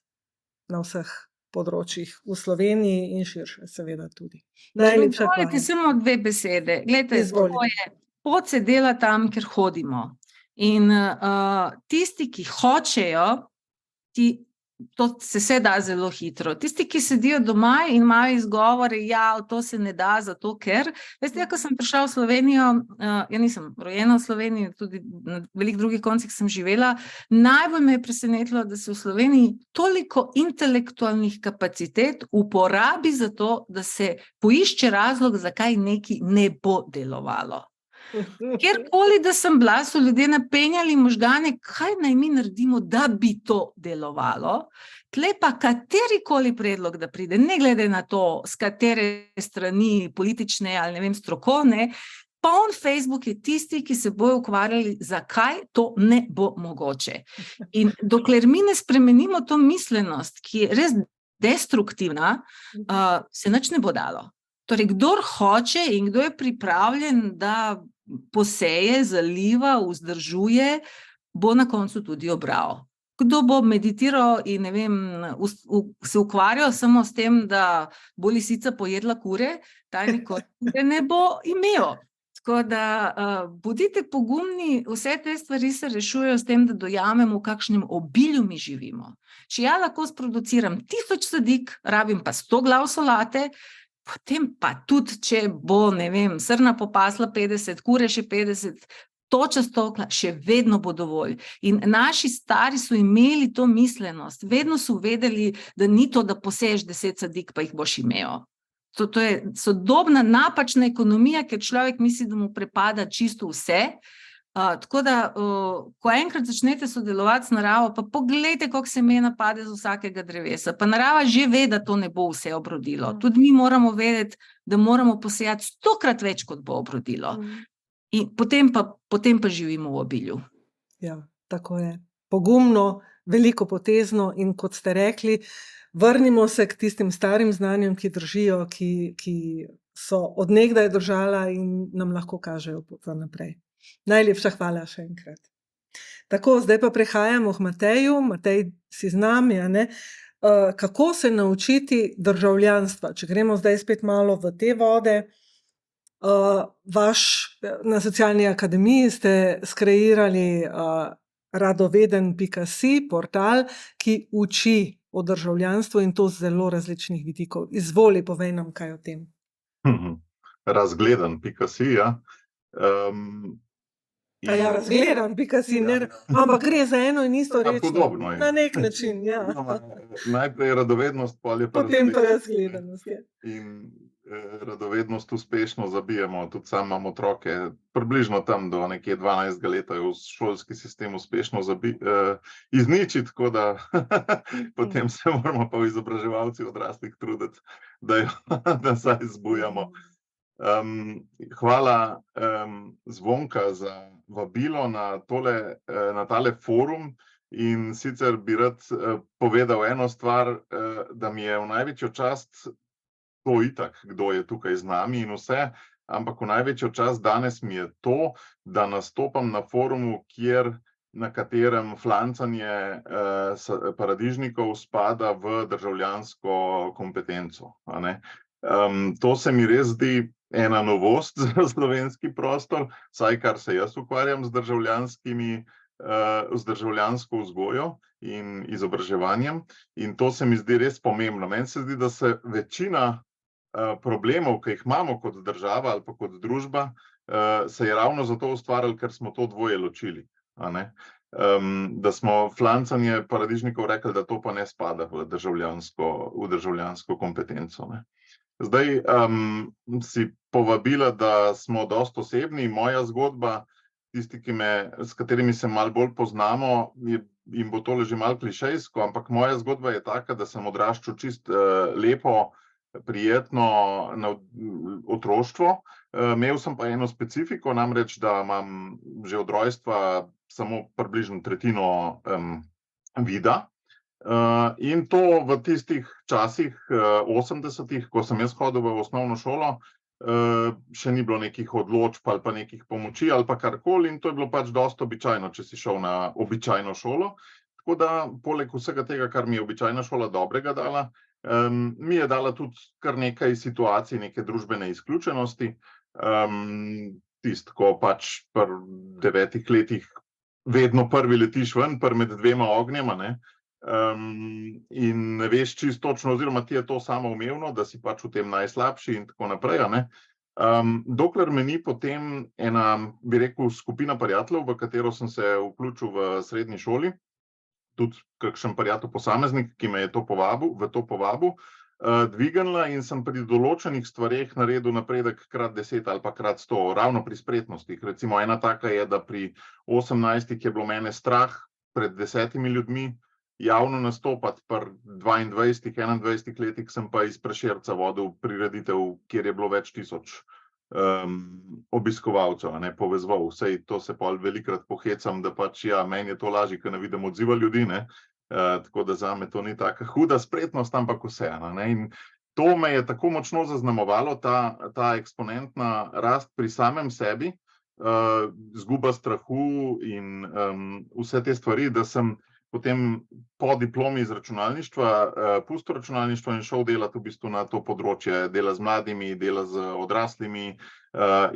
na vseh področjih v Sloveniji in širše seveda tudi. Če mi Najlepša dovolite hvala. samo 2 besede. Glejte, to Izvolite. je, pot se dela tam, kjer hodimo. In tisti, ki hočejo, to se da zelo hitro. Tisti, ki sedijo doma in imajo izgovore, ja, to se ne da, zato ker, veste, ko sem prišla v Slovenijo, ja nisem rojena v Sloveniji, tudi na veliko drugih koncih sem živela, najbolj me je presenetilo, da se v Sloveniji toliko intelektualnih kapacitet uporabi za to, da se poišče razlog, zakaj nekaj ne bo delovalo. Kjerkoli, da sem bila, so ljudje napenjali možgane, kaj naj mi naredimo, da bi to delovalo. Tle pa katerikoli predlog, da pride, ne glede na to, s katere strani politične ali ne vem, strokovne, poln Facebook je tisti, ki se bojo ukvarjali, zakaj to ne bo mogoče. In dokler mi ne spremenimo to miselnost, ki je res destruktivna, se nič ne bo dalo. Torej, kdor hoče in kdo je pripravljen, da poseje, zaliva, vzdržuje, bo na koncu tudi obral. Kdo bo meditiral in ne vem, se ukvarjal samo s tem, da bo lisica pojedla kure, ta nikoli ne bo imel. Tako da bodite pogumni, vse te stvari se rešujejo s tem, da dojamemo, v kakšnem obilju mi živimo. Če ja lahko sproduciram 1000 sadik, rabim pa 100 glav solate, potem pa tudi, če bo, ne vem, srna popasla 50, kure še 50, toča stokla, še vedno bo dovolj. In naši stari so imeli to miselnost, vedno so vedeli, da ni to, da poseješ 10 sadik, pa jih boš imel. To je sodobna napačna ekonomija, ker človek misli, da mu prepada čisto vse. Tako da, ko enkrat začnete sodelovati z naravo, pa poglejte, koliko semena pade z vsakega drevesa, pa narava že ve, da to ne bo vse obrodilo. Tudi mi moramo vedeti, da moramo posejati 100-krat več, kot bo obrodilo. In potem pa živimo v obilju. Ja, tako je. Pogumno, veliko potezno in kot ste rekli, vrnimo se k tistim starim znanjem, ki držijo, ki so od nekdaj držala in nam lahko kažejo pot naprej. Najlepša hvala še enkrat. Tako, zdaj pa prehajamo k Mateju. Matej, si z nami, a ne? Kako se naučiti državljanstva? Če gremo zdaj spet malo v te vode. Na Socialni akademiji ste skreirali radoveden.si, portal, ki uči o državljanstvu in to z zelo različnih vidikov. Izvoli, povej nam kaj o tem. Razgledan.si, ja. Ja, razgledan.si, ampak gre za eno in isto reč. Podobno je. Na nek način, ja. Najprej radovednost, potem pa razgledanost. In radovednost uspešno zabijemo, tudi sam imam otroke, približno tam do nekje 12. leta je v šolski sistem uspešno izničiti, tako da potem se moramo pa v izobraževalci odraslih truditi, da saj zbujamo. Hvala Zvonka za vabilo na tale forum in sicer bi rad povedal eno stvar, da mi je v največjo čast, to itak, kdo je tukaj z nami in vse, ampak v največjo čast danes mi je to, da nastopam na forumu, na katerem flancanje paradižnikov spada v državljansko kompetenco. To se mi res zdi ena novost za slovenski prostor, saj kar se jaz ukvarjam z državljansko vzgojo in izobraževanjem, in to se mi zdi res pomembno. Meni se zdi, da se večina problemov, ki jih imamo kot država ali pa kot družba, se je ravno zato ustvarili, ker smo to dvoje ločili. Da smo flancanje paradižnikov rekli, da to pa ne spada v državljansko kompetenco. Zdaj si povabila, da smo dosti osebni. Moja zgodba, tisti, s katerimi se malo bolj poznamo, jim bo tole že malo klišejsko, ampak moja zgodba je taka, da sem odraščal čisto lepo, prijetno otroštvo. Imel sem pa eno specifiko, namreč, da imam že od rojstva samo približno tretjino vida. In to v tistih časih, 80-ih, ko sem jaz hodil v osnovno šolo, še ni bilo nekih odločb ali pa nekih pomoči ali pa karkoli, in to je bilo pač dosti običajno, če si šel na običajno šolo. Tako da, poleg vsega tega, kar mi je običajna šola dobrega dala, Mi je dala tudi kar nekaj situacij, neke družbene izključenosti. Ko pač pri 9 letih vedno prvi letiš ven, med dvema ognjema, ne. In ne veš čisto točno, oziroma ti je to samoumevno, da si pač v tem najslabši in tako naprej, a ne. Dokler me ni potem ena, bi rekel, skupina prijateljev, v katero sem se vključil v srednji šoli, tudi kakšen prijatelj posameznik, ki me je v to povabil, dvignila in sem pri določenih stvareh naredil napredek krat 10 ali pa krat 100, ravno pri spretnostih. Recimo ena taka je, da pri 18 je bilo mene strah pred 10 ljudmi javno nastopati, pri 22, 21 letih sem pa iz Prešerca vodil prireditev, kjer je bilo več tisoč obiskovalcev, a ne, povezoval. Sej to se pol velikokrat pohecam, da pač ja, meni je to lažje, ker ne vidim odziva ljudi, ne. Tako da zame to ni taka huda spretnost, ampak vseeno, ne. In to me je tako močno zaznamovalo, ta eksponentna rast pri samem sebi, izguba strahu in vse te stvari, da sem potem po diplomi iz računalništva pustil računalništvo in šel delati v bistvu na to področje dela z mladimi, dela z odraslimi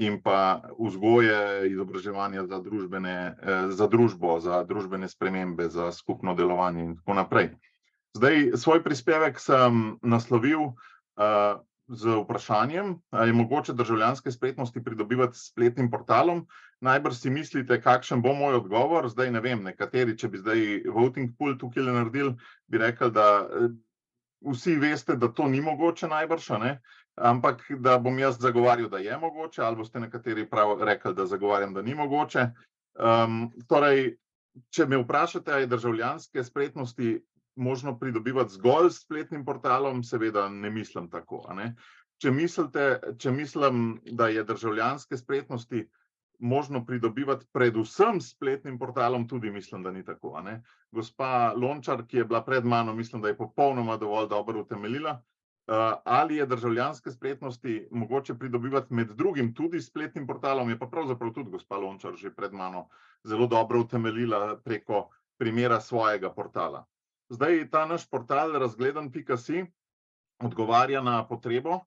in pa vzgoje, izobraževanja za družbo, za družbene spremembe, za skupno delovanje in tako naprej. Zdaj, svoj prispevek sem naslovil z vprašanjem, ali je mogoče državljanske spretnosti pridobivati s spletnim portalom. Najbrž si mislite, kakšen bo moj odgovor. Zdaj ne vem, nekateri, če bi zdaj voting pool tukaj naredili, bi rekli, da vsi veste, da to ni mogoče najbrž, a ne? Ampak da bom jaz zagovarjal, da je mogoče, ali boste nekateri prav rekli, da zagovarjam, da ni mogoče. Torej, če me vprašate, ali je državljanske spretnosti možno pridobivati zgolj s spletnim portalom, seveda ne mislim tako, a ne. Če mislim, da je državljanske spretnosti možno pridobivati predvsem s spletnim portalom, tudi mislim, da ni tako, a ne. Gospa Lončar, ki je bila pred mano, mislim, da je popolnoma dovolj dobro utemeljila. Ali je državljanske spretnosti mogoče pridobivati med drugim tudi s spletnim portalom, je pa pravzaprav tudi gospa Lončar že pred mano zelo dobro utemeljila preko primera svojega portala. Zdaj, ta naš portal razgledan.si odgovarja na potrebo,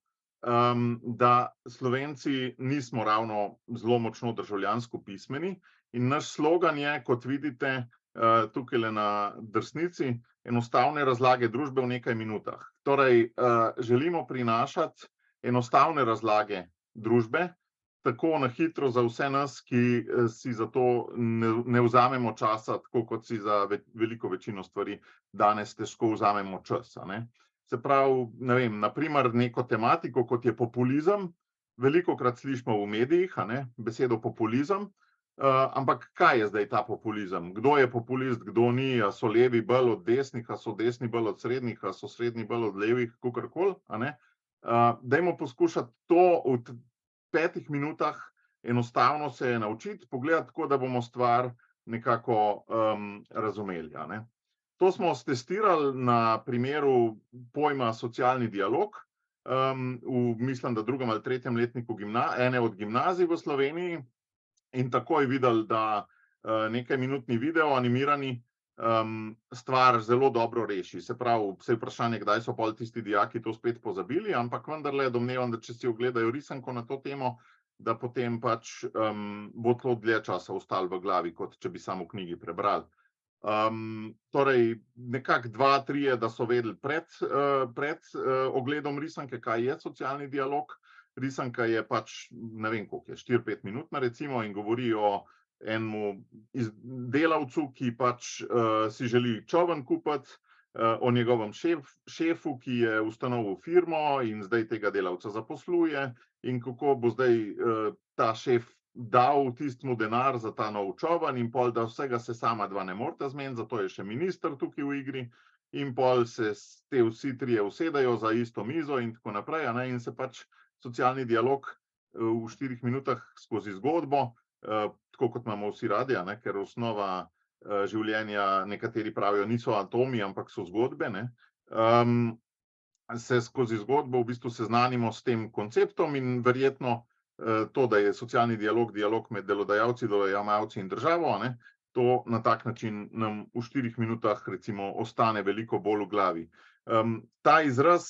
da Slovenci nismo ravno zelo močno državljansko pismeni in naš slogan je, kot vidite, tukaj na desnici, enostavne razlage družbe v nekaj minutah. Torej, želimo prinašati enostavne razlage družbe, tako na hitro za vse nas, ki si za to ne vzamemo časa, tako kot si za veliko večino stvari danes težko vzamemo čas, a ne. Se pravi, ne vem, na primer neko tematiko, kot je populizem, velikokrat slišimo v medijih, a ne, besedo populizem, ampak kaj je zdaj ta populizem? Kdo je populist, kdo ni, a so levi bolj od desnih, a so desni bolj od srednjih, a so srednji bolj od levih, kakorkoli, a ne. Dajmo poskušati to v 5 minutah enostavno se naučiti, pogledati tako, da bomo stvar nekako razumeli, a ne. To smo stestirali na primeru pojma socialni dialog, mislim, da 2. ali 3. letniku ene od gimnazij v Sloveniji in takoj videli, da nekajminutni video animirani stvar zelo dobro reši. Se pravi, vse vprašanje, kdaj so pol tisti dijaki to spet pozabili, ampak vendarle domnevam, da če si ogledajo risanko na to temo, da potem pač bo to dlje časa ostalo v glavi, kot če bi samo v knjigi prebrali. Torej, nekako 2, 3, da so vedeli pred ogledom risanke, kaj je socialni dialog. Risanka je pač, ne vem koliko je, 4-5 minutna recimo in govori o enemu delavcu, ki pač si želi čoln kupiti, o njegovem šefu, ki je ustanovil firmo in zdaj tega delavca zaposluje in kako bo zdaj ta šef dal tistemu denar za ta nov čoln in pol, da vsega se sama dva ne moreta zmeniti, zato je še minister tukaj v igri in pol se te vsi trije usedajo za isto mizo in tako naprej, a ne, in se pač socialni dialog v 4 minutah skozi zgodbo, tako kot imamo vsi radi, ne, ker osnova življenja, nekateri pravijo, niso atomi, ampak so zgodbe, ne. Se skozi zgodbo v bistvu seznanimo s tem konceptom in verjetno to, da je socialni dialog med delodajalci, delojemalci in državo, ne, to na tak način nam v 4 minutah recimo ostane veliko bolj v glavi. Ta izraz,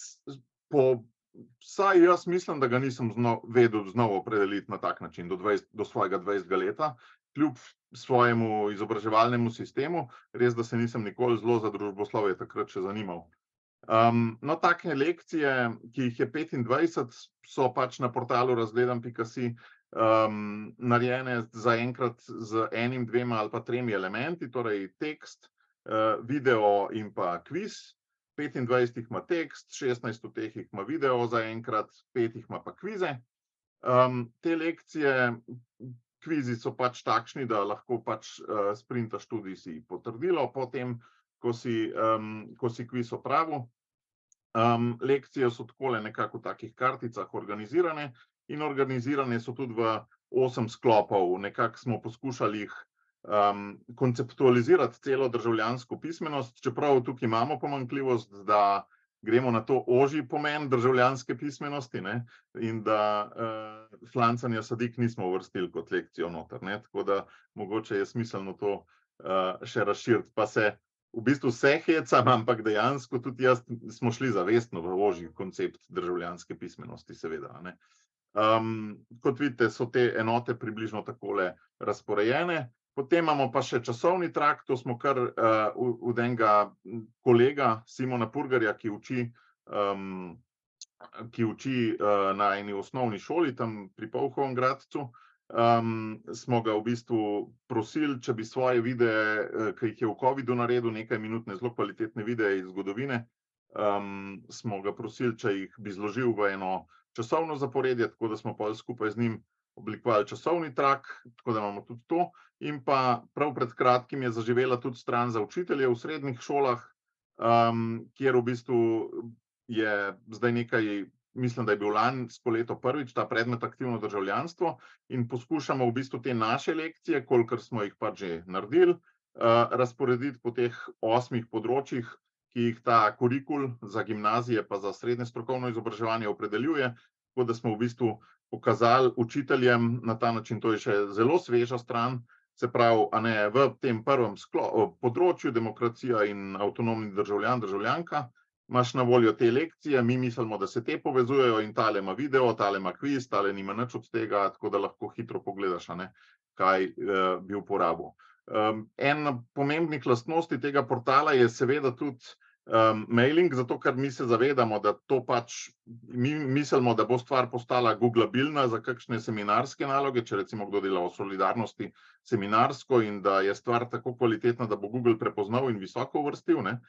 vsaj jaz mislim, da ga nisem vedel znova opredeliti na tak način do svojega 20. leta, kljub svojemu izobraževalnemu sistemu, res, da se nisem nikoli zelo za družboslovje takrat še zanimal. No, take lekcije, ki jih je 25, so pač na portalu razgledam.si narejene zaenkrat z enim, dvema ali pa 3 elementi, torej tekst, video in pa kviz. 25 jih ima tekst, 16 od teh jih ima video zaenkrat, 5 jih ima pa kvize. Te lekcije, kvizi so pač takšni, da lahko pač sprintaš tudi si potrdilo potem, ko si kviz opravil. Lekcije so takole nekako v takih karticah organizirane in organizirane so tudi v 8 sklopov. Nekako smo poskušali jih konceptualizirati celo državljansko pismenost, čeprav tukaj imamo pomanjkljivost, da gremo na to ožji pomen državljanske pismenosti, ne, in da flancanja sadik nismo uvrstili kot lekcijo noter, ne, tako da mogoče je smiselno to še razširiti, pa se v bistvu se hecam, ampak dejansko tudi jaz smo šli zavestno v ožji koncept državljanske pismenosti, seveda, ne. Kot vidite, so te enote približno takole razporejene. Potem imamo pa še časovni trak, to smo kar od enega kolega, Simona Purgarja, ki uči na eni osnovni šoli tam pri Polhovem Gradcu, smo ga v bistvu prosili, če bi svoje videe, ki jih je v covidu naredil, nekaj minutne zelo kvalitetne videe iz zgodovine, smo ga prosili, če jih bi zložil v eno časovno zaporedje, tako da smo pol skupaj z njim oblikovali časovni trak, tako da imamo tudi to. In pa prav pred kratkim je zaživela tudi stran za učitelje v srednjih šolah, kjer v bistvu je zdaj nekaj, mislim, da je bil lansko leto prvič ta predmet aktivno državljanstvo in poskušamo v bistvu te naše lekcije, kolikor smo jih pač že naredili, razporediti po teh 8 področjih, ki jih ta kurikul za gimnazije pa za srednje strokovno izobraževanje opredeljuje, tako da smo v bistvu pokazali učiteljem na ta način, to je še zelo sveža stran, se pravi, a ne, v tem prvem področju demokracija in avtonomni državljan, državljanka, imaš na voljo te lekcije, mi mislimo, da se te povezujejo in tale ima video, tale ima kviz, tale nima nič od tega, tako da lahko hitro pogledaš, a ne, kaj bi uporabil. Ena pomembnih lastnosti tega portala je seveda tudi mailing, zato ker mi se zavedamo, da to pač, mi mislimo, da bo stvar postala googlabilna za kakšne seminarske naloge, če recimo kdo dela o solidarnosti seminarsko in da je stvar tako kvalitetna, da bo Google prepoznal in visoko uvrstil, ne,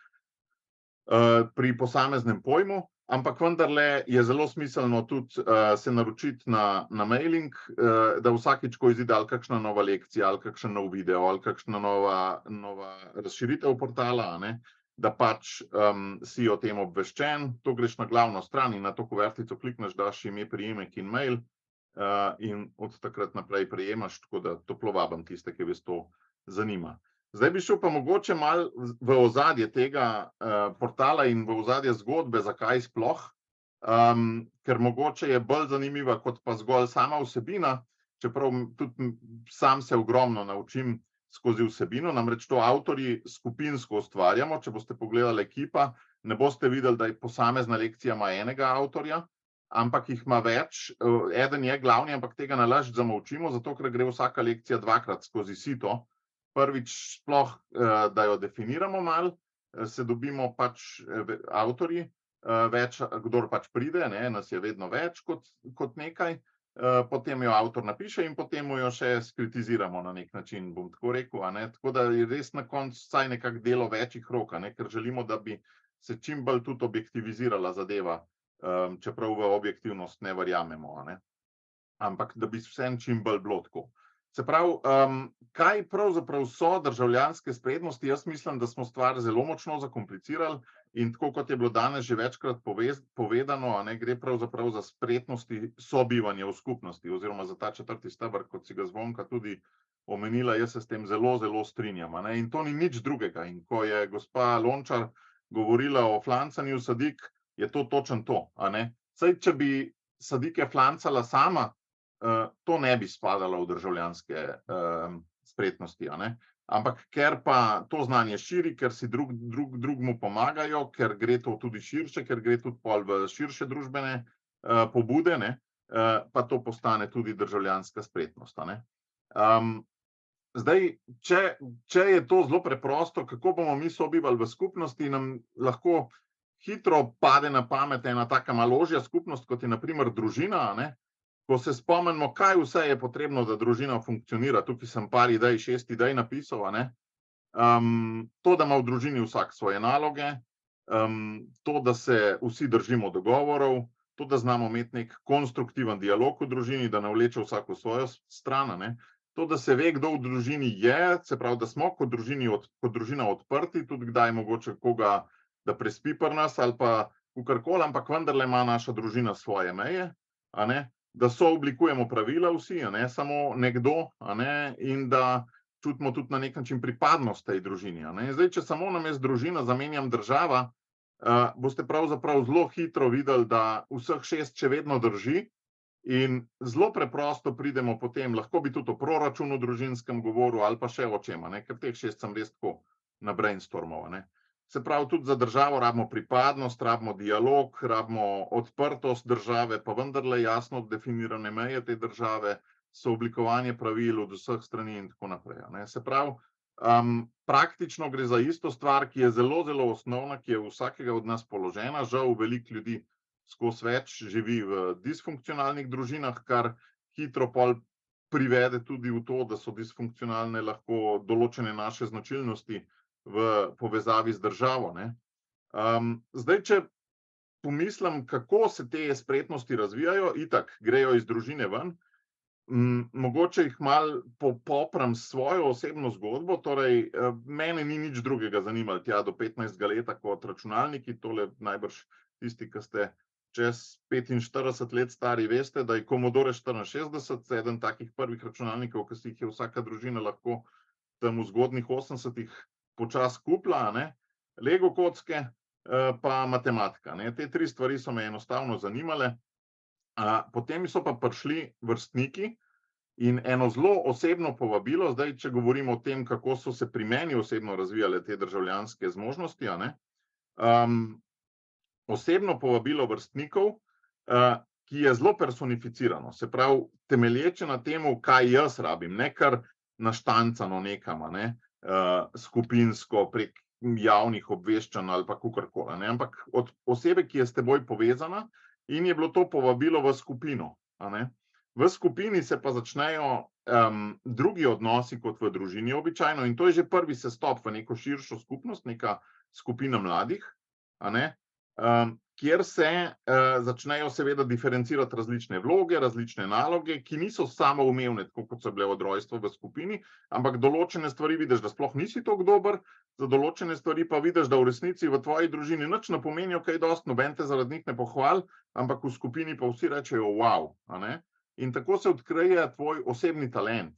pri posameznem pojmu, ampak vendarle je zelo smiselno tudi se naročiti na mailing, da vsakič, ko izide ali kakšna nova lekcija, ali kakšen nov video, ali kakšna nova razširitev portala, a ne, da pač si o tem obveščen, to greš na glavno stran in na to kuvertico klikneš, daš ime, priimek in mail in od takrat naprej prejemaš, tako da toplo vabim tiste, ki vas to zanima. Zdaj bi šel pa mogoče malo v ozadje tega portala in v ozadje zgodbe, zakaj sploh, ker mogoče je bolj zanimiva kot pa zgolj sama vsebina, čeprav tudi sam se ogromno naučim skozi vsebino, namreč to avtorji skupinsko ustvarjamo, če boste pogledali ekipa, ne boste videli, da je posamezna lekcija ima enega avtorja, ampak jih ima več, eden je glavni, ampak tega nalašč zamolčimo, zato ker gre vsaka lekcija dvakrat skozi sito. Prvič sploh, da jo definiramo malo, se dobimo pač avtorji, več, kdor pač pride, ne, nas je vedno več kot nekaj, potem jo avtor napiše in potem jo še skritiziramo na nek način, bom tako rekel, a ne, tako da je res na koncu vsaj nekako delo večjih rok, a ne, ker želimo, da bi se čim bolj tudi objektivizirala zadeva, čeprav v objektivnost ne verjamemo, a ne, ampak da bi vsem čim bolj bilo tako. Se pravi, kaj pravzaprav so državljanske spretnosti? Jaz mislim, da smo stvar zelo močno zakomplicirali in tako kot je bilo danes že večkrat povedano, a ne, gre pravzaprav za spretnosti sobivanja v skupnosti oziroma za ta 4. steber, kot si ga Zvonka tudi omenila, jaz se s tem zelo, zelo strinjam, a ne, in to ni nič drugega. In ko je gospa Lončar govorila o flancanju sadik, je to točno to, a ne. Saj, če bi sadike flancala sama, to ne bi spadalo v državljanske spretnosti, a ne. Ampak ker pa to znanje širi, ker si drugmu pomagajo, ker gre to tudi širše, ker gre tudi pol v širše družbene pobude, ne, pa to postane tudi državljanska spretnost, a ne. Zdaj, če je to zelo preprosto, kako bomo mi sobivali v skupnosti, nam lahko hitro pade na pamet ena taka malo ožja skupnost, kot je na primer družina, a ne. Ko se spomnimo, kaj vse je potrebno, da družina funkcionira, tukaj sem par idej, 6 idej napisal, a ne. To, da ima v družini vsak svoje naloge, to, da se vsi držimo dogovorov, to, da znamo imeti nek konstruktiven dialog v družini, da ne vleče vsak v svojo stran, a ne. To, da se ve, kdo v družini je, se pravi, da smo kot družina odprti, tudi kdaj mogoče koga, da prespi pri nas ali pa kakorkoli, ampak vendarle ima naša družina svoje meje, a ne. Da sooblikujemo pravila vsi, a ne samo nekdo, a ne, in da čutimo tudi na nek način pripadnost tej družini, a ne. Zdaj, če samo namesto družina zamenjam država, boste pravzaprav zelo hitro videli, da vseh 6 še vedno drži in zelo preprosto pridemo potem, lahko bi tudi o proračunu družinskem govoril ali pa še o čem, a ne, ker teh 6 sem res tako nabrainstormal, a ne. Se pravi, tudi za državo rabimo pripadnost, rabimo dialog, rabimo odprtost države, pa vendarle jasno definirane meje te države, sooblikovanje pravil od vseh strani in tako naprej, a ne. Se pravi, praktično gre za isto stvar, ki je zelo, zelo osnovna, ki je v vsakega od nas položena. Žal veliko ljudi skozi več živi v disfunkcionalnih družinah, kar hitro pol privede tudi v to, da so disfunkcionalne lahko določene naše značilnosti v povezavi z državo, ne. Zdaj, če pomislim, kako se te spretnosti razvijajo, itak grejo iz družine ven, mogoče jih malo popopram s svojo osebno zgodbo, torej mene ni nič drugega zanimalo tja do 15. leta kot računalniki, tole najbrž tisti, ki ste čez 45 let stari, veste, da je Commodore 64 eden takih prvih računalnikov, ki si jih je vsaka družina lahko tam v zgodnjih 80-ih počasi kupila, a ne, Lego kocke, pa matematika, ne. Te 3 stvari so me enostavno zanimale. Potem so pa prišli vrstniki in eno zelo osebno povabilo, zdaj, če govorimo o tem, kako so se pri meni osebno razvijale te državljanske zmožnosti, a ne, osebno povabilo vrstnikov, ki je zelo personificirano, se pravi, temelječe na tem, kaj jaz rabim, ne kar naštancano nekam, a ne, skupinsko prek javnih obveščanj ali pa kakorkoli, a ne, ampak od osebe, ki je s teboj povezana, in je bilo to povabilo v skupino, a ne. V skupini se pa začnejo drugi odnosi kot v družini običajno in to je že prvi sestop v neko širšo skupnost, neka skupina mladih, a ne, kjer se začnejo seveda diferencirati različne vloge, različne naloge, ki niso samoumevne, tako kot so bile od rojstva v skupini, ampak določene stvari vidiš, da sploh nisi tako dober, za določene stvari pa vidiš, da v resnici v tvoji družini nič ne pomenijo kaj dosti, noben te zaradi njih ne pohvali, ampak v skupini pa vsi rečejo wow, a ne. In tako se odkrije tvoj osebni talent.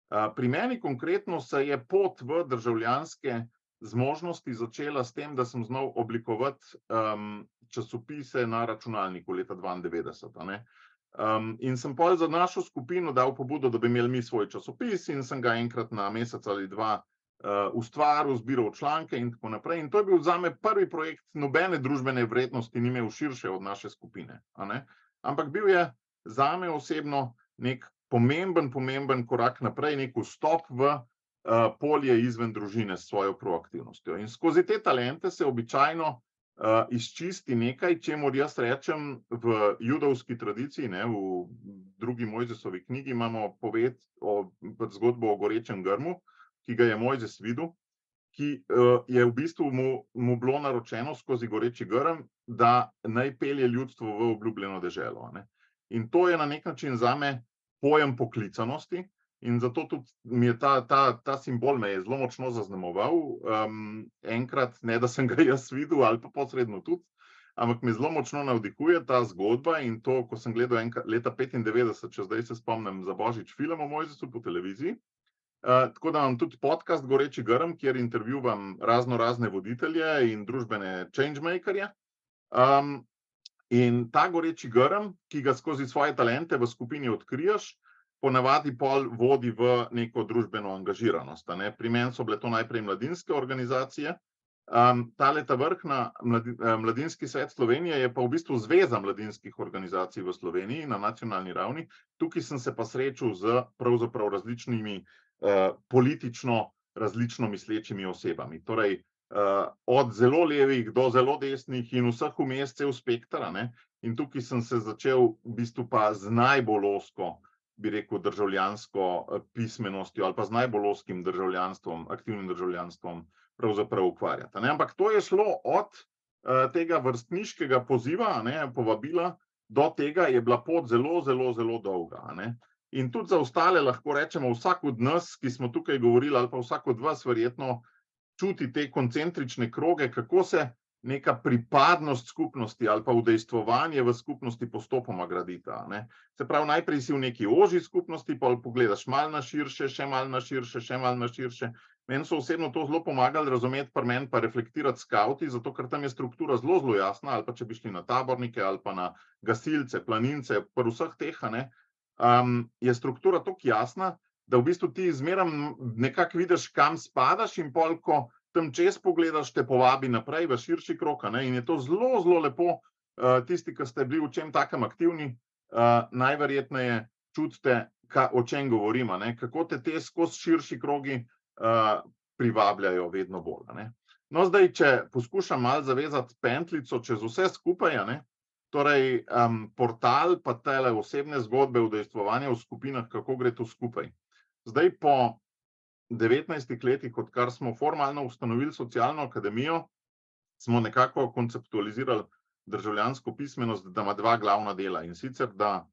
Pri meni konkretno se je pot v državljanske zmožnosti začela s tem, da sem znal oblikovati časopise na računalniku leta 92, a ne. In sem pol za našo skupino dal pobudo, da bi imeli mi svoj časopis in sem ga enkrat na mesec ali dva ustvaril, zbiral članke in tako naprej. In to je bil zame prvi projekt, nobene družbene vrednosti ni imel širše od naše skupine, a ne. Ampak bil je zame osebno nek pomemben korak naprej, nek vstop v polje izven družine s svojo proaktivnostjo. In skozi te talente se običajno izčisti nekaj, čemur jaz rečem v judovski tradiciji, ne, v drugi Mojzesovi knjigi imamo poved zgodbo o gorečem grmu, ki ga je Mojzes videl, ki je v bistvu mu bilo naročeno skozi goreči grm, da naj pelje ljudstvo v obljubljeno deželo, a ne. In to je na nek način zame pojem poklicanosti in zato tudi mi je ta simbol me je zelo močno zaznamoval. Enkrat, ne da sem ga jaz videl ali pa posredno tudi, ampak me zelo močno navdihuje ta zgodba in to, ko sem gledal enkrat leta 95, če zdaj se spomnim, za božič film o Mojzesu po televiziji. Tako da imam tudi podcast Goreči grm, kjer intervjuvam razne voditelje in družbene changemakerje. In ta goreči grm, ki ga skozi svoje talente v skupini odkriješ, ponavadi pol vodi v neko družbeno angažiranost. Pri meni so bile to najprej mladinske organizacije. Ta vrhna Mladinski svet Slovenije je pa v bistvu zveza mladinskih organizacij v Sloveniji na nacionalni ravni. Tukaj sem se pa srečal z pravzaprav različnimi politično različno mislečimi osebami. Torej, od zelo levih do zelo desnih in vseh vmes cel spekter. In tukaj sem se začel v bistvu pa z najbolj ozko, bi rekel, državljansko pismenostjo ali pa z najbolj ozkim državljanstvom, aktivnim državljanstvom pravzaprav ukvarjati. Ampak to je šlo od tega vrstniškega poziva, povabila, do tega je bila pot zelo, zelo, zelo dolga. In tudi za ostale lahko rečemo, vsak od nas, ki smo tukaj govorili, ali pa vsak od vas verjetno čuti te koncentrične kroge, kako se neka pripadnost skupnosti ali pa udejstvovanje v skupnosti postopoma gradita. Se pravi, najprej si v neki ožji skupnosti, pa pogledaš malo na širše, še malo na širše, še malo na širše. Meni so osebno to zelo pomagali razumeti, pri meni pa reflektirati skavti, zato ker tam je struktura zelo, zelo jasna, ali pa če bi šli na tabornike, ali pa na gasilce, planince, pri vseh teh, je struktura toliko jasna, da v bistvu ti zmeraj nekako vidiš, kam spadaš, in pol, ko tam čez pogledaš, te povabi naprej v širši krog. In je to zelo, zelo lepo. Tisti, ki ste bili v čem takem aktivni, najverjetneje čutite, o čem govorim, kako te skozi širši krogi privabljajo vedno bolj. No, zdaj, če poskušam malo zavezati pentljico čez vse skupaj, torej portal pa tele osebne zgodbe udejstvovanja v skupinah, kako gre to skupaj. Zdaj, po 19 letih, odkar smo formalno ustanovili socialno akademijo, smo nekako konceptualizirali državljansko pismenost, da ima dva glavna dela, in sicer, da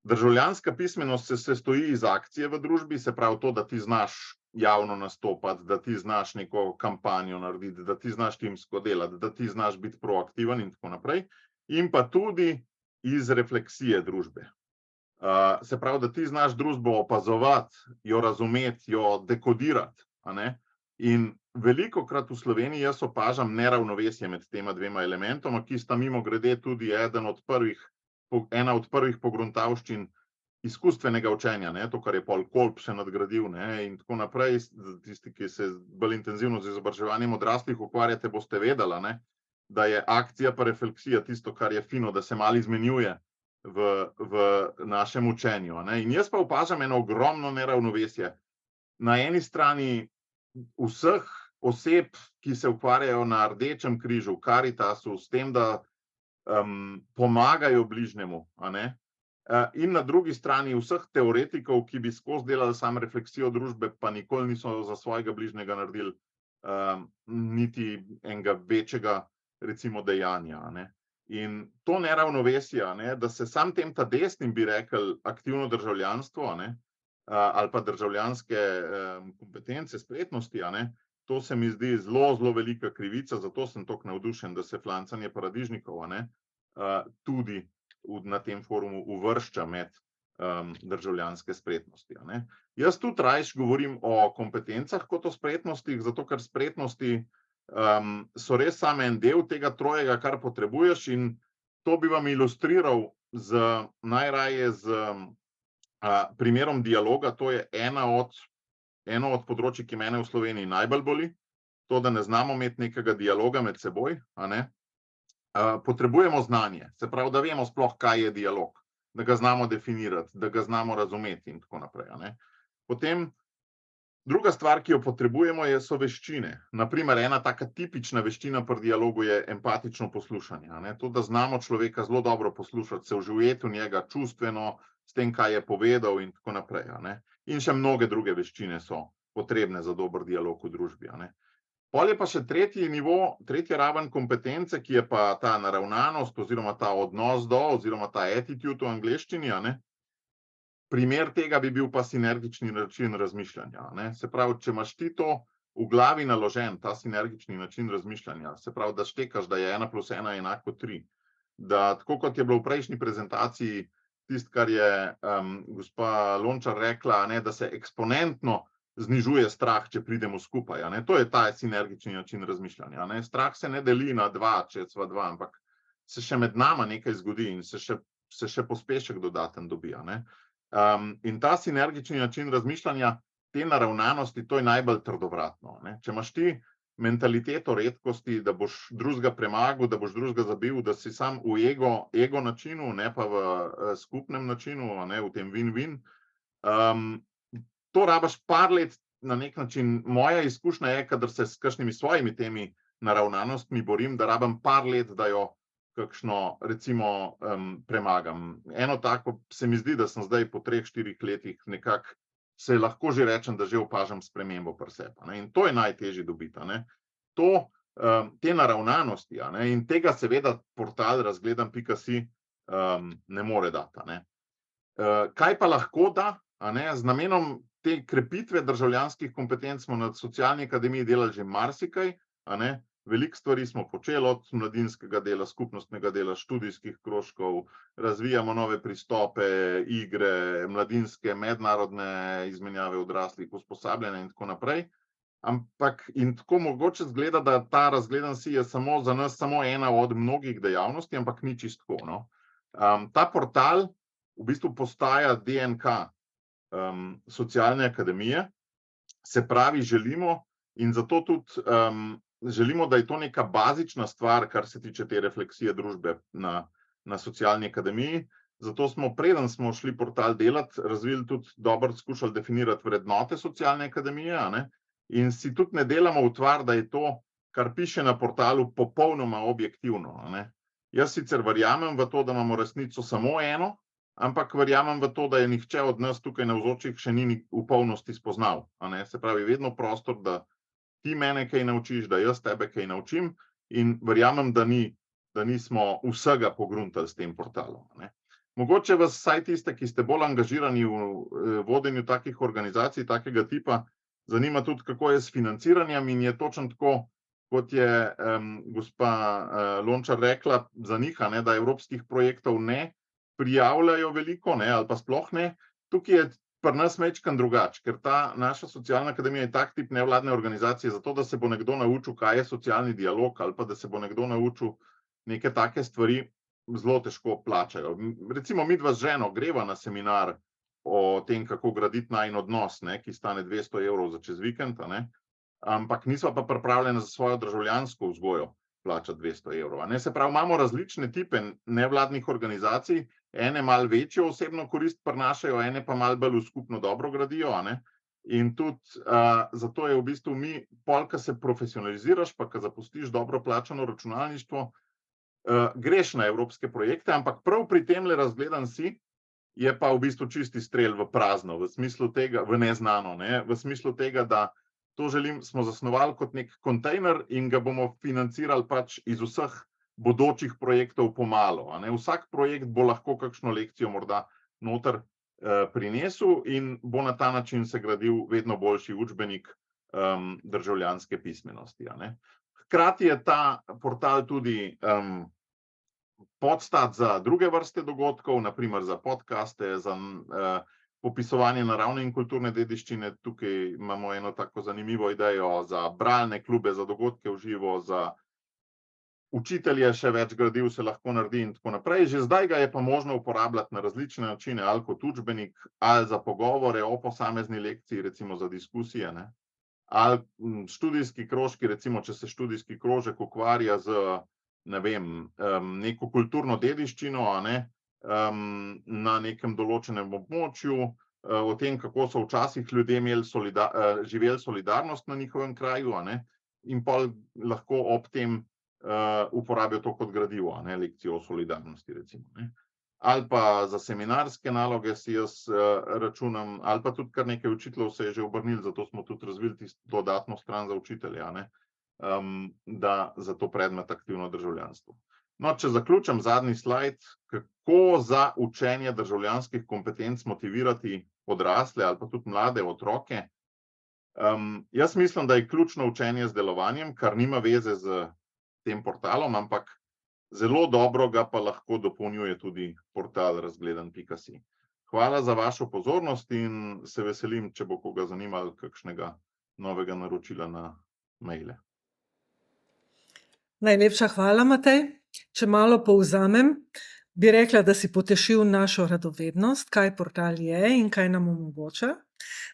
državljanska pismenost se sestoji iz akcije v družbi, se pravi to, da ti znaš javno nastopati, da ti znaš neko kampanjo narediti, da ti znaš timsko delati, da ti znaš biti proaktiven in tako naprej, in pa tudi iz refleksije družbe. Se pravi, da ti znaš družbo opazovati, jo razumeti, jo dekodirati. In velikokrat v Sloveniji jaz opažam neravnovesje med tema dvema elementoma, ki sta mimogrede tudi ena od prvih pogruntavščin izkustvenega učenja, to, kar je pol Kolb še nadgradil, in tako naprej. Tisti, ki se bolj intenzivno z izobraževanjem odraslih ukvarjate, boste vedeli, da je akcija pa refleksija tisto, kar je fino, da se malo izmenjuje v našem učenju. In jaz pa opažam eno ogromno neravnovesje. Na eni strani vseh oseb, ki se ukvarjajo na Rdečem križu, Karitasu, s tem, da pomagajo bližnjemu, in na drugi strani vseh teoretikov, ki bi skozi delali samo refleksijo družbe, pa nikoli niso za svojega bližnjega naredili niti enega večjega, recimo, dejanja. In to neravnovesje, da se sam tem ta desnim, bi rekel, aktivno državljanstvo, ali pa državljanske kompetence, spretnosti, to se mi zdi zelo, zelo velika krivica, zato sem toliko navdušen, da se Flancanje paradižnikov tudi na tem forumu uvršča med državljanske spretnosti. Jaz tudi rajš govorim o kompetencah kot o spretnostih, zato ker spretnosti so res samo en del tega trojega, kar potrebuješ, in to bi vam ilustriral najraje z primerom dialoga. To je eno od področij, ki mene v Sloveniji najbolj boli, to, da ne znamo imeti nekega dialoga med seboj. Potrebujemo znanje, se pravi, da vemo sploh, kaj je dialog, da ga znamo definirati, da ga znamo razumeti in tako naprej. Potem druga stvar, ki jo potrebujemo, so veščine. Naprimer, ena taka tipična veščina pri dialogu je empatično poslušanje. To, da znamo človeka zelo dobro poslušati, se vživeti v njega čustveno, s tem, kaj je povedal in tako naprej. In še mnoge druge veščine so potrebne za dober dialog v družbi. Pol je pa še tretja raven kompetence, ki je pa ta naravnanost oziroma ta odnos do oziroma ta attitude v angleščini. Primer tega bi bil pa sinergični način razmišljanja. Se pravi, če imaš ti to v glavi naložen, ta sinergični način razmišljanja, se pravi, da štekaš, da je 1 + 1 enako 3, da tako kot je bilo v prejšnji prezentaciji, tisto, kar je gospa Lončar rekla, da se eksponentno znižuje strah, če pridemo skupaj. To je ta sinergični način razmišljanja. Strah se ne deli na 2, če sva 2, ampak se še med nama nekaj zgodi in se še pospešek dodaten dobi. In ta sinergični način razmišljanja, te naravnanosti, to je najbolj trdovratno, ne. Če imaš ti mentaliteto redkosti, da boš drugega premagal, da boš drugega zabil, da si sam v ego načinu, ne pa v skupnem načinu, a ne, v tem win-win, to rabiš par let na nek način. Moja izkušnja je, kadar se s kakšnimi svojimi temi naravnanostmi borim, da rabim par let, da jo kakšno, recimo, premagam. Eno tako se mi zdi, da sem zdaj po 3-4 letih nekako, se lahko že rečem, da že opažam spremembo pri sebi, a ne, in to je najtežje dobiti, a ne. To, te naravnanosti, a ne, in tega seveda portal razgledan.si ne more dati, a ne. Kaj pa lahko da, a ne, z namenom te krepitve državljanskih kompetenc smo na Socialni akademiji delali že marsikaj, a ne. Veliko stvari smo počeli, od mladinskega dela, skupnostnega dela, študijskih krožkov, razvijamo nove pristope, igre, mladinske, mednarodne izmenjave odraslih, usposabljanja in tako naprej. Ampak in tako mogoče izgleda, da ta razgledan.si je samo za nas samo ena od mnogih dejavnosti, ampak ni čisto tako, no. Ta portal v bistvu postaja DNK Socialne akademije, se pravi, želimo in zato tudi želimo, da je to neka bazična stvar, kar se tiče te refleksije družbe na Socialni akademiji. Zato smo, preden smo šli portal delati, razvili tudi dobro skušali definirati vrednote Socialne akademije, a ne, in si tudi ne delamo utvar, da je to, kar piše na portalu, popolnoma objektivno, a ne. Jaz sicer verjamem v to, da imamo resnico samo eno, ampak verjamem v to, da je nihče od nas tukaj navzočih še ni v polnosti spoznal, a ne. Se pravi, vedno prostor, da ti mene kaj naučiš, da jaz tebe kaj naučim, in verjamem, da nismo vsega pogruntali s tem portalom, a ne. Mogoče vas, vsaj tiste, ki ste bolj angažirani v vodenju takih organizacij, takega tipa, zanima tudi, kako je s financiranjem, in je točno tako, kot je gospa Lončar rekla, za njih, a ne, da evropskih projektov ne prijavljajo veliko, ne, ali pa sploh ne. Tukaj je pri nas majčkeno drugače, ker ta naša Socialna akademija je tak tip nevladne organizacije, zato da se bo nekdo naučil, kaj je socialni dialog, ali pa da se bo nekdo naučil neke take stvari, zelo težko plačajo. Recimo midva z ženo greva na seminar o tem, kako graditi najin odnos, ne, ki stane 200 evrov za čez vikend, a ne, ampak nisva pa pripravljena za svojo državljansko vzgojo plačati 200 evrov, a ne. Se pravi, imamo različne tipe nevladnih organizacij, ene malo večjo osebno korist prinašajo, ene pa malo bolj v skupno dobro gradijo, a ne. In tudi zato je v bistvu pol, ko se profesionaliziraš, pa ko zapustiš dobro plačano računalništvo, greš na evropske projekte, ampak prav pri temle razgledan.si je pa v bistvu čisti strel v prazno, v smislu tega, v neznano, ne, v smislu tega, da to smo zasnovali kot nek kontejner in ga bomo financirali pač iz vseh bodočih projektov pomalo, a ne. Vsak projekt bo lahko kakšno lekcijo morda noter prinesel in bo na ta način se gradil vedno boljši učbenik državljanske pismenosti, a ne. Hkrati je ta portal tudi podstat za druge vrste dogodkov, na primer za podcaste, za popisovanje naravne in kulturne dediščine. Tukaj imamo eno tako zanimivo idejo za bralne klube, za dogodke v živo, za učitelje, še več gradiv se lahko naredi in tako naprej. Že zdaj ga je pa možno uporabljati na različne načine, ali kot učbenik, ali za pogovore o posamezni lekciji, recimo za diskusije, ne, ali študijski krožki, recimo, če se študijski krožek ukvarja z, ne vem, neko kulturno dediščino, a ne, na nekem določenem območju, o tem, kako so včasih ljudje živeli solidarnost na njihovem kraju, a ne, in pol lahko ob tem uporabijo to kot gradivo, a ne, lekcijo o solidarnosti, recimo, ne. Ali pa za seminarske naloge si jaz računam, ali pa tudi kar nekaj učiteljev se je že obrnilo, zato smo tudi razvili tisto dodatno stran za učitelje, a ne, da za to predmet aktivno državljanstvo. No, če zaključim zadnji slajd, kako za učenje državljanskih kompetenc motivirati odrasle ali pa tudi mlade otroke. Jaz mislim, da je ključno učenje z delovanjem, kar nima veze z tem portalom, ampak zelo dobro ga pa lahko dopolnjuje tudi portal razgledan.si. Hvala za vašo pozornost in se veselim, če bo koga zanimalo kakšnega novega naročila na maile. Najlepša hvala, Matej. Če malo povzamem, bi rekla, da si potešil našo radovednost, kaj portal je in kaj nam omogoča,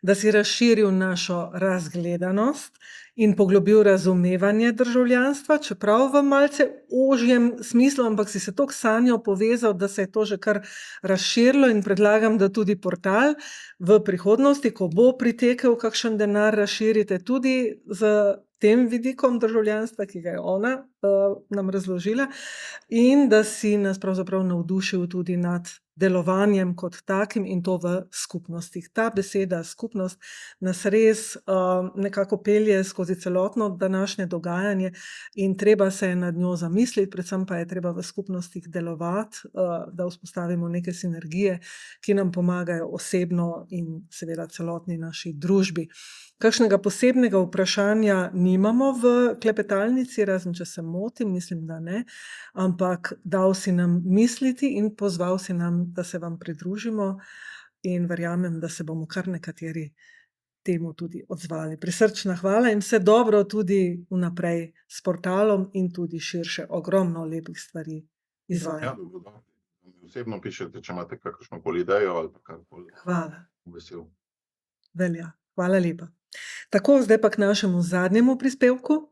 da si razširil našo razgledanost in poglobil razumevanje državljanstva, čeprav v malce ožjem smislu, ampak si se toliko s Sanjo povezal, da se je to že kar razširilo in predlagam, da tudi portal v prihodnosti, ko bo pritekel kakšen denar, razširite tudi z tem vidikom državljanstva, ki ga je ona nam razložila, in da si nas pravzaprav navdušil tudi nad delovanjem kot takim in to v skupnostih. Ta beseda skupnost nas res nekako pelje skozi celotno današnje dogajanje in treba se je nad njo zamisliti, predvsem pa je treba v skupnostih delovati, da vzpostavimo neke sinergije, ki nam pomagajo osebno in seveda celotni naši družbi. Kakšnega posebnega vprašanja nimamo v klepetalnici, razen če se motim, mislim, da ne, ampak dal si nam misliti in pozval si nam, da se vam pridružimo in verjamem, da se bomo kar nekateri temu tudi odzvali. Prisrčna hvala in vse dobro tudi vnaprej s portalom in tudi širše. Ogromno lepih stvari izvaja. Osebno pišete, če imate kakršnokoli idejo ali pa karkoli. Hvala. Vesel. Velja. Hvala lepa. Tako, zdaj pa k našemu zadnjemu prispevku.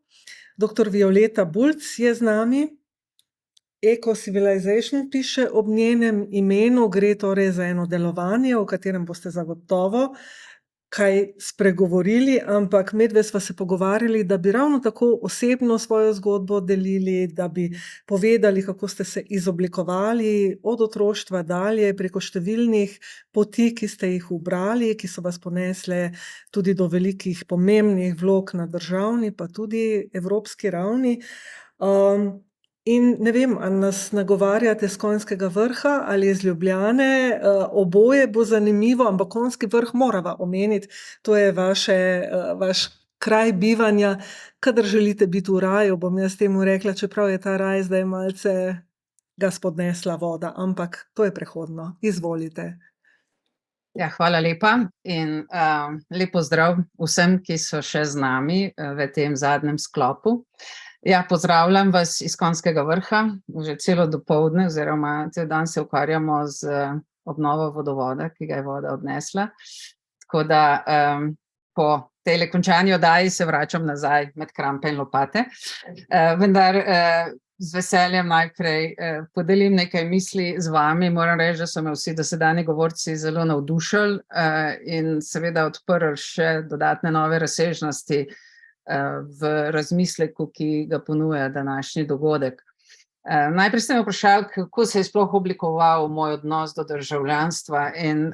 Dr. Violeta Bulc je z nami. Eco Civilization piše ob njenem imenu, gre torej za eno delovanje, o katerem boste zagotovo kaj spregovorili, ampak medve sva se pogovarjali, da bi ravno tako osebno svojo zgodbo delili, da bi povedali, kako ste se izoblikovali od otroštva dalje preko številnih poti, ki ste jih ubrali, ki so vas ponesle tudi do velikih pomembnih vlog na državni, pa tudi evropski ravni. In ne vem, ali nas nagovarjate s Konjskega vrha ali iz Ljubljane, oboje bo zanimivo, ampak Konjski vrh morava omeniti, to je vaš kraj bivanja, kadar želite biti v raju, bom jaz temu rekla, čeprav je ta raj zdaj malce ga spodnesla voda, ampak to je prehodno. Izvolite. Ja, hvala lepa in lep pozdrav vsem, ki so še z nami v tem zadnjem sklopu. Ja, pozdravljam vas iz Konjskega vrha, že celo dopoldne oziroma cel dan se ukvarjamo z obnovo vodovoda, ki ga je voda odnesla. Tako da po tej končani oddaji se vračam nazaj med krampe in lopate. Vendar z veseljem najprej podelim nekaj misli z vami. Moram reči, da so me vsi dosedanji govorci zelo navdušili in seveda odprli še dodatne nove razsežnosti v razmisleku, ki ga ponuja današnji dogodek. Najprej ste me vprašali, kako se je sploh oblikoval moj odnos do državljanstva in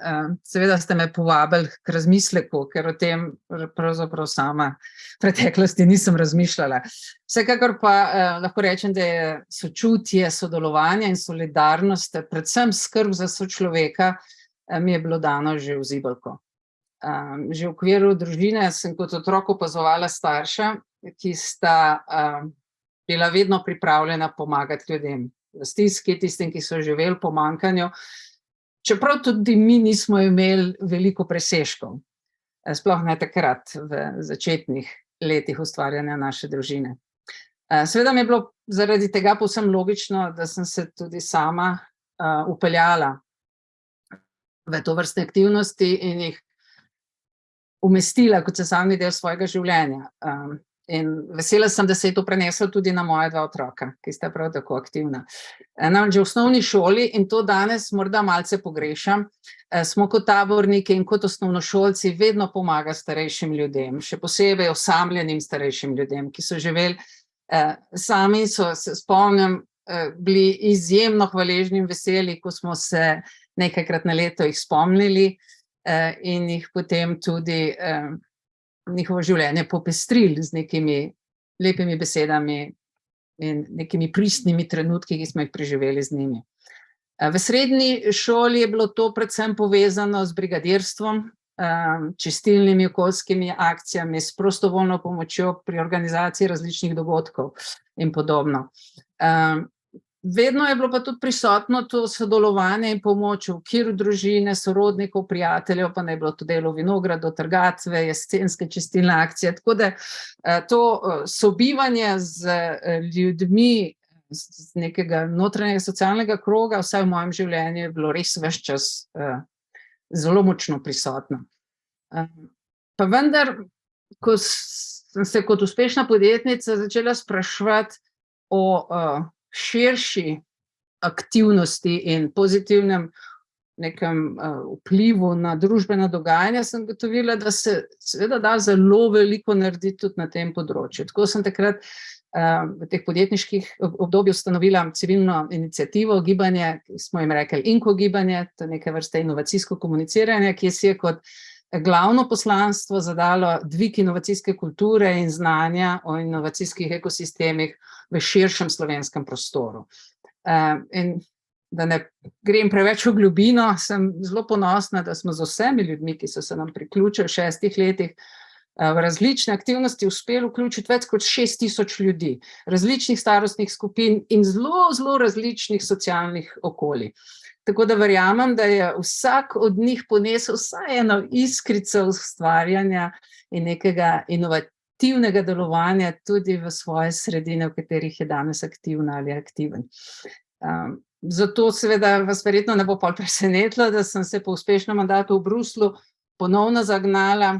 seveda ste me povabili k razmisleku, ker o tem pravzaprav sama v preteklosti nisem razmišljala. Vsekakor pa lahko rečem, da je sočutje, sodelovanje in solidarnost, predvsem skrb za sočloveka, mi je bilo dano že v zibelko. Že v okviru družine sem kot otrok opazovala starša, ki sta bila vedno pripravljena pomagati ljudem v stiski, tistim, ki so živeli v pomanjkanju, čeprav tudi mi nismo imeli veliko presežkov, sploh ne takrat v začetnih letih ustvarjanja naše družine. Seveda mi je bilo zaradi tega povsem logično, da sem se tudi sama vpeljala v tovrstne aktivnosti in jih umestila kot sestavni del svojega življenja. In vesela sem, da se je to preneslo tudi na moja dva otroka, ki sta prav tako aktivna. Namreč v osnovni šoli, in to danes morda malce pogrešam, smo kot taborniki in kot osnovnošolci vedno pomagali starejšim ljudem, še posebej osamljenim starejšim ljudem, ki so živeli sami, so, se spomnim, bili izjemno hvaležni in veseli, ko smo se nekajkrat na leto jih spomnili in jih potem tudi njihovo življenje popestrili z nekimi lepimi besedami in nekimi pristnimi trenutki, ki smo jih preživeli z njimi. V srednji šoli je bilo to predvsem povezano z brigadirstvom, čistilnimi okoljskimi akcijami, s prostovoljno pomočjo pri organizaciji različnih dogodkov in podobno. Vedno je bilo pa tudi prisotno to sodelovanje in pomoč v okviru družine, sorodnikov, prijateljev, pa naj bilo to delo v vinogradu, trgatve, jesenske čistilne akcije. Tako da to sobivanje z ljudmi z nekega notranjega socialnega kroga, vsaj v mojem življenju je bilo res ves čas zelo močno prisotno. Pa vendar, ko sem se kot uspešna podjetnica začela spraševati o širši aktivnosti in pozitivnem nekem vplivu na družbena dogajanja, sem ugotovila, da se seveda da zelo veliko narediti tudi na tem področju. Tako sem takrat v teh podjetniških obdobjih ustanovila civilno iniciativo, gibanje, ki smo jim rekli Inko gibanje, to je neke vrste inovacijsko komuniciranje, ki si je kot glavno poslanstvo zadalo dvig inovacijske kulture in znanja o inovacijskih ekosistemih v širšem slovenskem prostoru. In da ne grem preveč v globino, sem zelo ponosna, da smo z vsemi ljudmi, ki so se nam priključili v 6 letih, v različne aktivnosti uspeli vključiti več kot 6000 ljudi, različnih starostnih skupin in zelo, zelo različnih socialnih okolij. Tako da verjamem, da je vsak od njih ponesel vsaj eno iskrico ustvarjanja in nekega inovativnega delovanja tudi v svoje sredine, v katerih je danes aktivna ali aktiven. Zato seveda vas verjetno ne bo pol presenetilo, da sem se po uspešnem mandatu v Bruslju ponovno zagnala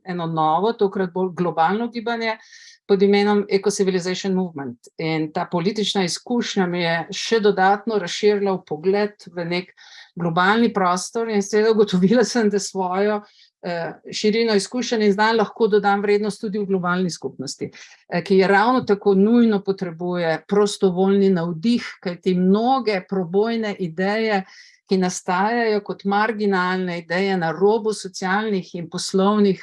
eno novo, tokrat bolj globalno gibanje pod imenom Eco-Civilization Movement. In ta politična izkušnja mi je še dodatno razširila vpogled v nek globalni prostor in seveda ugotovila sem, da svojo širino izkušenj in znanj lahko dodam vrednost tudi v globalni skupnosti, ki je ravno tako nujno potrebuje prostovoljni navdih, kajti mnoge probojne ideje, ki nastajajo kot marginalne ideje na robu socialnih in poslovnih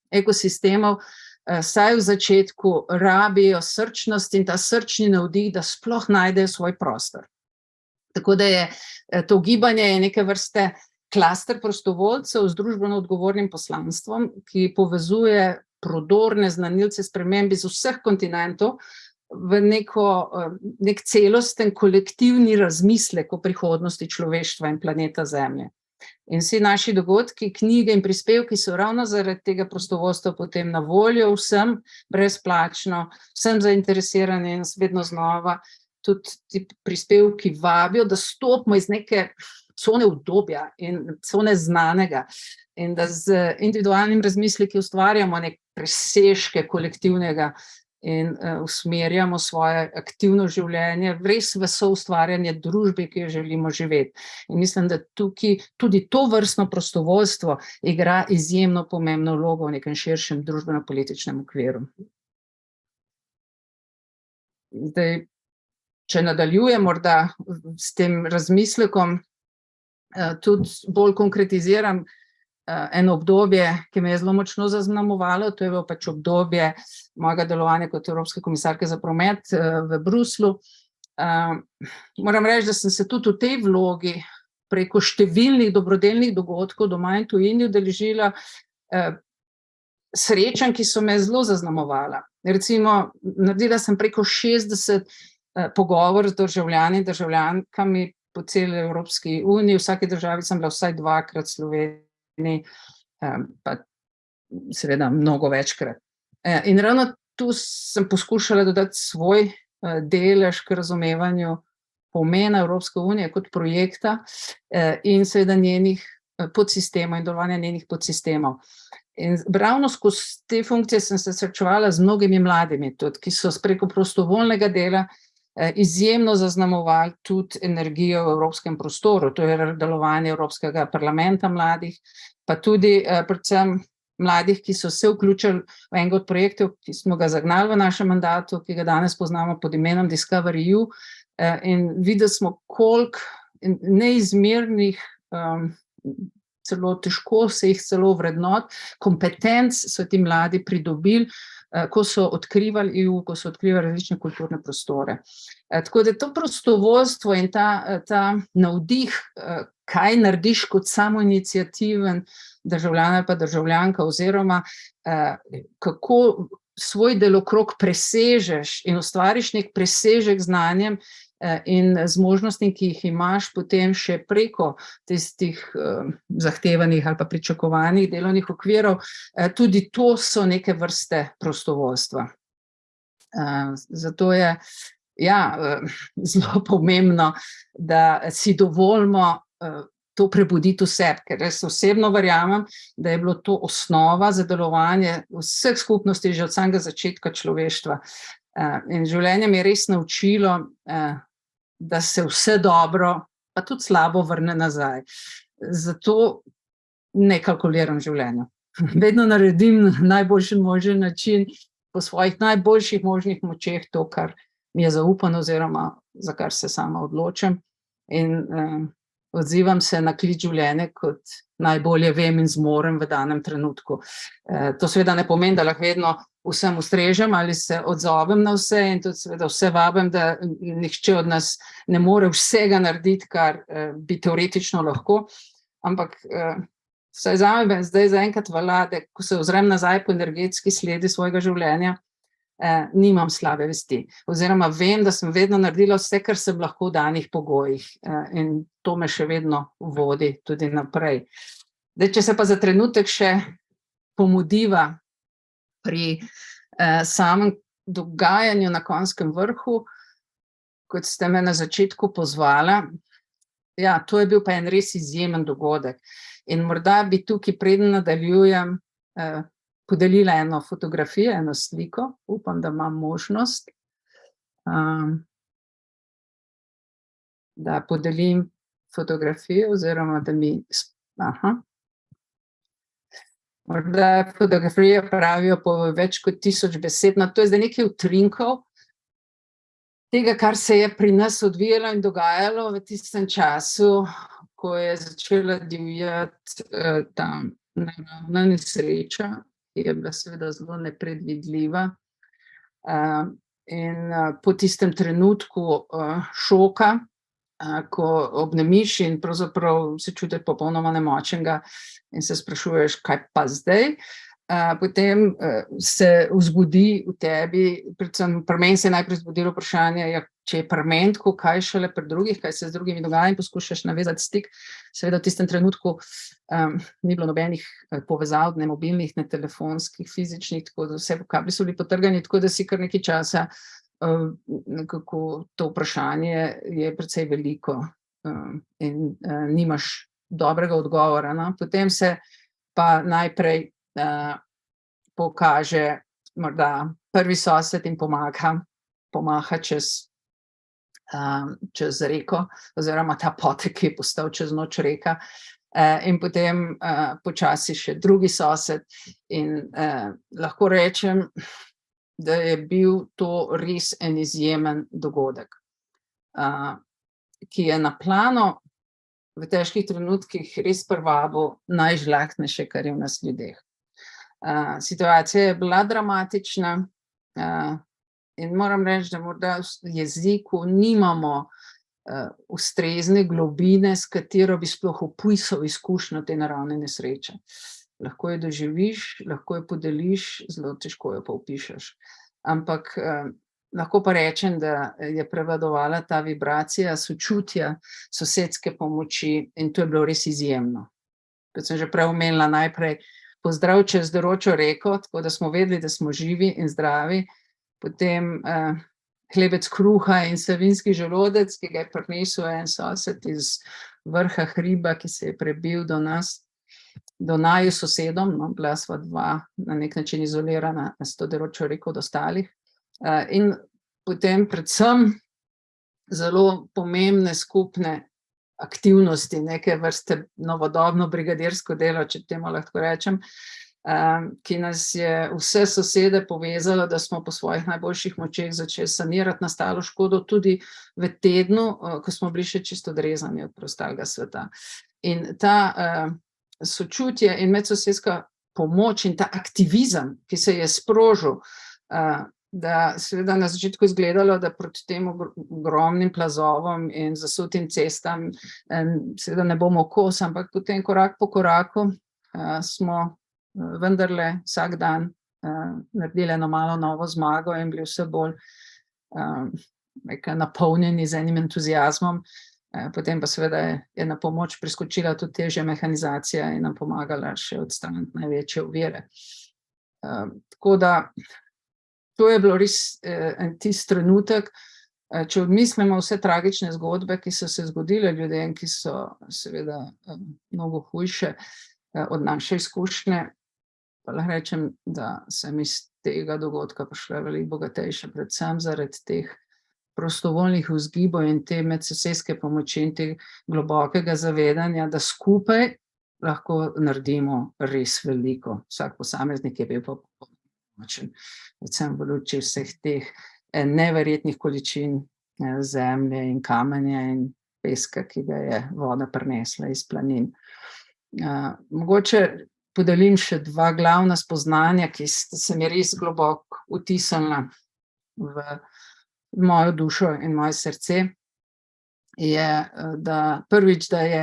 ekosistemov, saj v začetku rabijo srčnost in ta srčni navdih, da sploh najdejo svoj prostor. Tako da je to gibanje neke vrste klaster prostovoljcev z družbeno odgovornim poslanstvom, ki povezuje prodorne znanilce sprememb iz vseh kontinentov v nek celosten kolektivni razmislek o prihodnosti človeštva in planeta Zemlje. In vsi naši dogodki, knjige in prispevki so ravno zaradi tega prostovoljstva potem na voljo vsem brezplačno, vsem zainteresiranim in vedno znova tudi ti prispevki vabijo, da stopimo iz neke cone udobja in cone znanega in da z individualnim razmisleki ustvarjamo nek presežke kolektivnega in usmerjamo svoje aktivno življenje res v soustvarjanje družbe, ki jo želimo živeti. In mislim, da tukaj tudi to vrstno prostovoljstvo igra izjemno pomembno vlogo v nekem širšem družbeno-političnem okviru. Zdaj, če nadaljujem morda s tem razmislekom, tudi bolj konkretiziram eno obdobje, ki me je zelo močno zaznamovalo, to je bilo pač obdobje mojega delovanja kot evropske komisarke za promet v Bruslju. Moram reči, da sem se tudi v tej vlogi preko številnih dobrodelnih dogodkov doma in tujini udeležila srečanj, ki so me zelo zaznamovala. Recimo, naredila sem preko 60 pogovorov z državljani in državljankami po celi Evropski uniji, v vsaki državi sem bila vsaj 2-krat v Sloveniji, pa seveda mnogo večkrat. In ravno tu sem poskušala dodati svoj delež k razumevanju pomena Evropske unije kot projekta in seveda njenih podsistemov in delovanja njenih podsistemov. In ravno skozi te funkcije sem se srečevala z mnogimi mladimi, tudi, ki so preko prostovoljnega dela izjemno zaznamovali tudi energijo v evropskem prostoru, to je delovanje Evropskega parlamenta mladih, pa tudi predvsem mladih, ki so se vključili v enega od projektov, ki smo ga zagnali v našem mandatu, ki ga danes poznamo pod imenom Discover EU, in videli smo, koliko neizmernih, celo težko se jih celo vrednot, kompetenc so ti mladi pridobili, ko so odkrivali EU, ko so odkrivali različne kulturne prostore. Tako da to prostovoljstvo in ta navdih, kaj narediš kot samoiniciativen državljan ali pa državljanka, oziroma kako svoj delokrog presežeš in ustvariš nek presežek znanjem in zmožnosti, ki jih imaš potem še preko tistih zahtevanih ali pa pričakovanih delovnih okvirov, tudi to so neke vrste prostovoljstva. Zato je zelo pomembno, da si dovolimo to prebuditi v sebi, ker jaz osebno verjamem, da je bilo to osnova za delovanje vseh skupnosti že od samega začetka človeštva. In življenje mi je res naučilo, da se vse dobro, pa tudi slabo vrne nazaj. Zato ne kalkuliram življenja. Vedno naredim na najboljši možen način, po svojih najboljših možnih močeh to, kar mi je zaupano oziroma za kar se sama odločim. In odzivam se na klic življenja, kot najbolje vem in zmorem v danem trenutku. To seveda ne pomeni, da lahko vedno vsem ustrežem ali se odzovem na vse in tudi seveda vse vabim, da nihče od nas ne more vsega narediti, kar bi teoretično lahko, ampak vsaj zame zdaj zaenkrat velja, da ko se ozrem nazaj po energetski sledi svojega življenja, nimam slabe vesti. Oziroma vem, da sem vedno naredila vse, kar sem lahko v danih pogojih, in to me še vedno vodi tudi naprej. Zdaj, če se pa za trenutek še pomudiva pri samem dogajanju na Konjskem vrhu, kot ste me na začetku pozvala, ja, to je bil pa en res izjemen dogodek. In morda bi tukaj, preden nadaljujem, podelila eno fotografijo, eno sliko, upam, da imam možnost, da podelim fotografijo oziroma da mi... Morda fotografije pravijo po več kot 1000 besed, no to je zdaj nekaj utrinkov tega, kar se je pri nas odvijalo in dogajalo v tistem času, ko je začela divjati ta naravna nesreča, ki je bila seveda zelo nepredvidljiva. In po tistem trenutku šoka, ko obnemiš in pravzaprav se čutiš popolnoma nemočnega in se sprašuješ, kaj pa zdaj, potem se vzbudi v tebi, predvsem pri meni se je najprej zbudilo vprašanje, če je pri meni tako, kaj šele pri drugih, kaj se z drugimi dogaja in poskušaš navezati stik. Seveda v tistem trenutku ni bilo nobenih povezav, ne mobilnih, ne telefonskih, fizičnih, tako da vse kabli so bili potrgani, tako da si kar nekaj časa nekako to vprašanje je precej veliko in nimaš dobrega odgovora. No? Potem se pa najprej pokaže morda prvi sosed in pomaha čez reko, oziroma ta potek, ki je postal čez noč reka, in potem počasi še drugi sosed in lahko rečem, da je bil to res en izjemen dogodek, ki je na plano v težkih trenutkih res privabil najžlahtnejše, kar je v nas ljudeh. Situacija je bila dramatična in moram reči, da morda v jeziku nimamo ustrezne globine, s katero bi sploh opisal izkušnjo te naravne nesreče. Lahko jo doživiš, lahko jo podeliš, zelo težko jo pa opišeš. Ampak lahko pa rečem, da je prevladovala ta vibracija sočutja, sosedske pomoči in to je bilo res izjemno. Kot sem že prej omenila, najprej pozdrav čez deročo reko, tako da smo vedeli, da smo živi in zdravi, potem hlebec kruha in savinjski želodec, ki ga je prinesel en sosed iz vrha hriba, ki se je prebil do nas, do naju sosedom, no, bila sva dva na nek način izolirana s to deročo reko od ostalih. In potem predvsem zelo pomembne skupne aktivnosti, neke vrste novodobno brigadirsko delo, če temu lahko rečem, ki nas je vse sosede povezalo, da smo po svojih najboljših močeh začeli sanirati nastalo škodo tudi v tednu, ko smo bili še čisto odrezani od preostalega sveta. In ta sočutje in medsosedska pomoč in ta aktivizem, ki se je sprožil, da seveda na začetku izgledalo, da proti tem ogromnim plazovom in zasutim cestam seveda ne bomo kos, ampak potem korak po koraku smo vendarle vsak dan naredili eno malo novo zmago in bili vse bolj napolnjeni z enim entuziazmom. Potem pa seveda je na pomoč priskočila tudi težja mehanizacija in nam pomagala še odstraniti največje ovire. Tako da to je bilo res en tisti trenutek, če odmislimo vse tragične zgodbe, ki so se zgodile ljudem, ki so seveda mnogo hujše od naše izkušnje, pa lahko rečem, da sem iz tega dogodka prišla veliko bogatejša, predvsem zaradi teh prostovoljnih vzgibov in te medsosedske pomoči in tega globokega zavedanja, da skupaj lahko naredimo res veliko. Vsak posameznik je bil pa pomočen, predvsem v luči vseh teh neverjetnih količin zemlje in kamenja in peska, ki ga je voda prinesla iz planin. Mogoče podelim še 2 glavna spoznanja, ki sta se mi res globoko vtisnila v mojo dušo in moje srce, je, da prvič, da je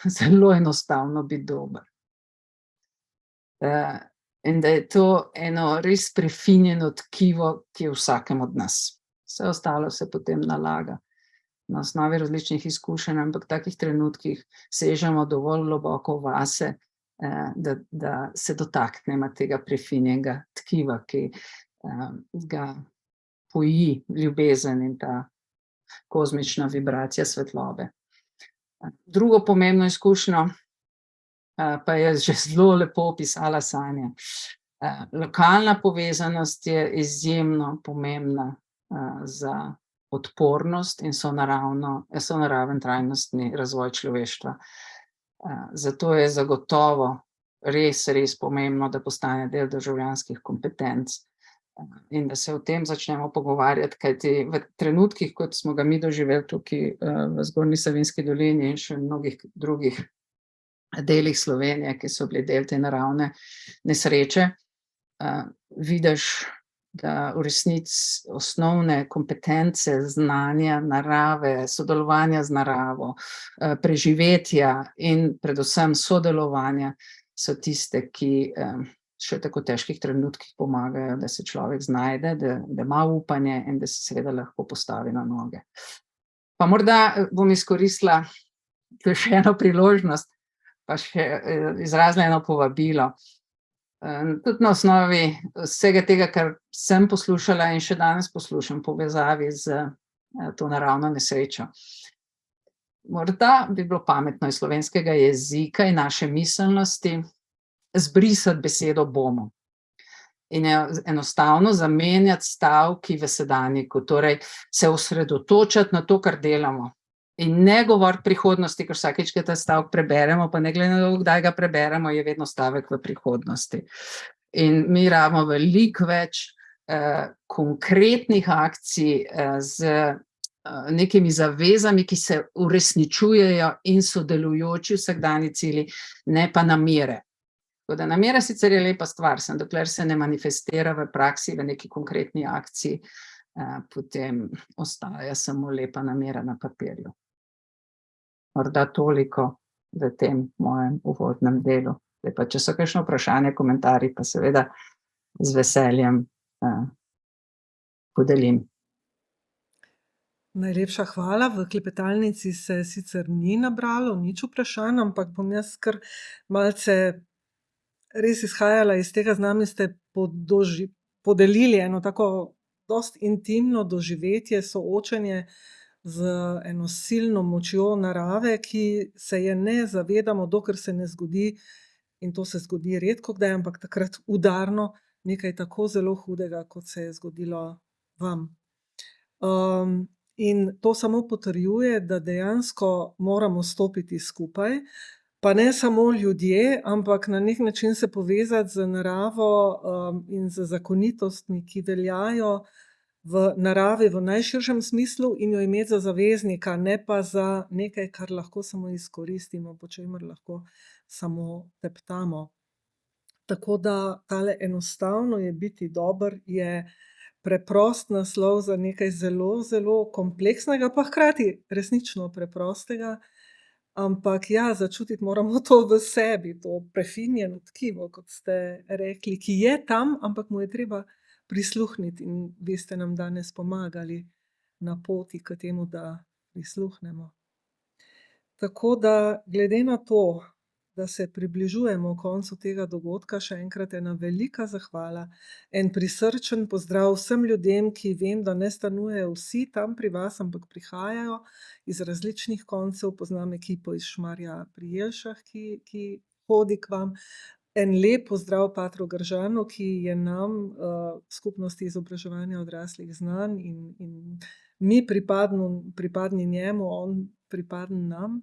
zelo enostavno biti dober. In da je to eno res prefinjeno tkivo, ki je v vsakem od nas. Vse ostalo se potem nalaga na osnovi različnih izkušenj, ampak v takih trenutkih sežemo dovolj globoko vase, da se dotaknemo tega prefinjenega tkiva, ki ga poji ljubezen in ta kozmična vibracija svetlobe. Drugo pomembno izkušnjo pa je že zelo lepo opisala Sanja. Lokalna povezanost je izjemno pomembna za odpornost in sonaraven trajnostni razvoj človeštva. Zato je zagotovo res pomembno, da postane del državljanskih kompetenc in da se o tem začnemo pogovarjati, kajti v trenutkih, kot smo ga mi doživeli tukaj v Zgornji Savinjski dolini in še v mnogih drugih delih Slovenije, ki so bili del te naravne nesreče, vidiš, da v resnici osnovne kompetence, znanja, narave, sodelovanja z naravo, preživetja in predvsem sodelovanja so tiste, ki še v tako težkih trenutkih pomagajo, da se človek znajde, da ima upanje in da se seveda lahko postavi na noge. Pa morda bom izkoristila še eno priložnost, pa še izrazila eno povabilo. Tudi na osnovi vsega tega, kar sem poslušala in še danes poslušam v povezavi z to naravno nesrečo. Morda bi bilo pametno iz slovenskega jezika in naše miselnosti zbrisati besedo bomo in enostavno zamenjati stavki v sedanjiku, torej se osredotočati na to, kar delamo. In ne govoriti prihodnosti, ker vsakič, ko ta stavek preberemo, pa ne glede na to, kdaj ga preberemo, je vedno stavek v prihodnosti. In mi rabimo veliko več konkretnih akcij z nekimi zavezami, ki se uresničujejo in so delujoči vsakdanji cilji, ne pa namere. Tako da namera sicer je lepa stvar, samo dokler se ne manifestira v praksi, v neki konkretni akciji, potem ostaja samo lepa namera na papirju. Morda toliko v tem mojem uvodnem delu. Zdaj pa, če so kakšno vprašanje, komentarji, pa seveda z veseljem podelim. Najlepša hvala. V klepetalnici se sicer ni nabralo nič vprašanj, ampak bom jaz kar malce res izhajala iz tega, z nami ste podelili eno tako dosti intimno doživetje, soočenje z eno silno močjo narave, ki se je ne zavedamo, dokler se ne zgodi, in to se zgodi redko kdaj, ampak takrat udarno, nekaj tako zelo hudega, kot se je zgodilo vam. In to samo potrjuje, da dejansko moramo stopiti skupaj, pa ne samo ljudje, ampak na nek način se povezati z naravo in z zakonitostmi, ki veljajo v naravi v najširšem smislu, in jo imeti za zaveznika, ne pa za nekaj, kar lahko samo izkoristimo, po čemer lahko samo teptamo. Tako da tale enostavno je biti dober, je preprost naslov za nekaj zelo, zelo kompleksnega, pa hkrati resnično preprostega. Ampak ja, začutiti moramo to v sebi, to prefinjeno tkivo, kot ste rekli, ki je tam, ampak mu je treba prisluhniti, in vi ste nam danes pomagali na poti k temu, da prisluhnemo. Tako da glede na to, da se približujemo koncu tega dogodka, še enkrat ena velika zahvala, en prisrčen pozdrav vsem ljudem, ki vem, da ne stanujejo vsi tam pri vas, ampak prihajajo iz različnih koncev. Poznam ekipo iz Šmarja pri Jelšah, ki hodi k vam. En lep pozdrav patru Gržanu, ki je nam, Skupnosti izobraževanja odraslih, znan in mi pripadni njemu, on pripaden nam.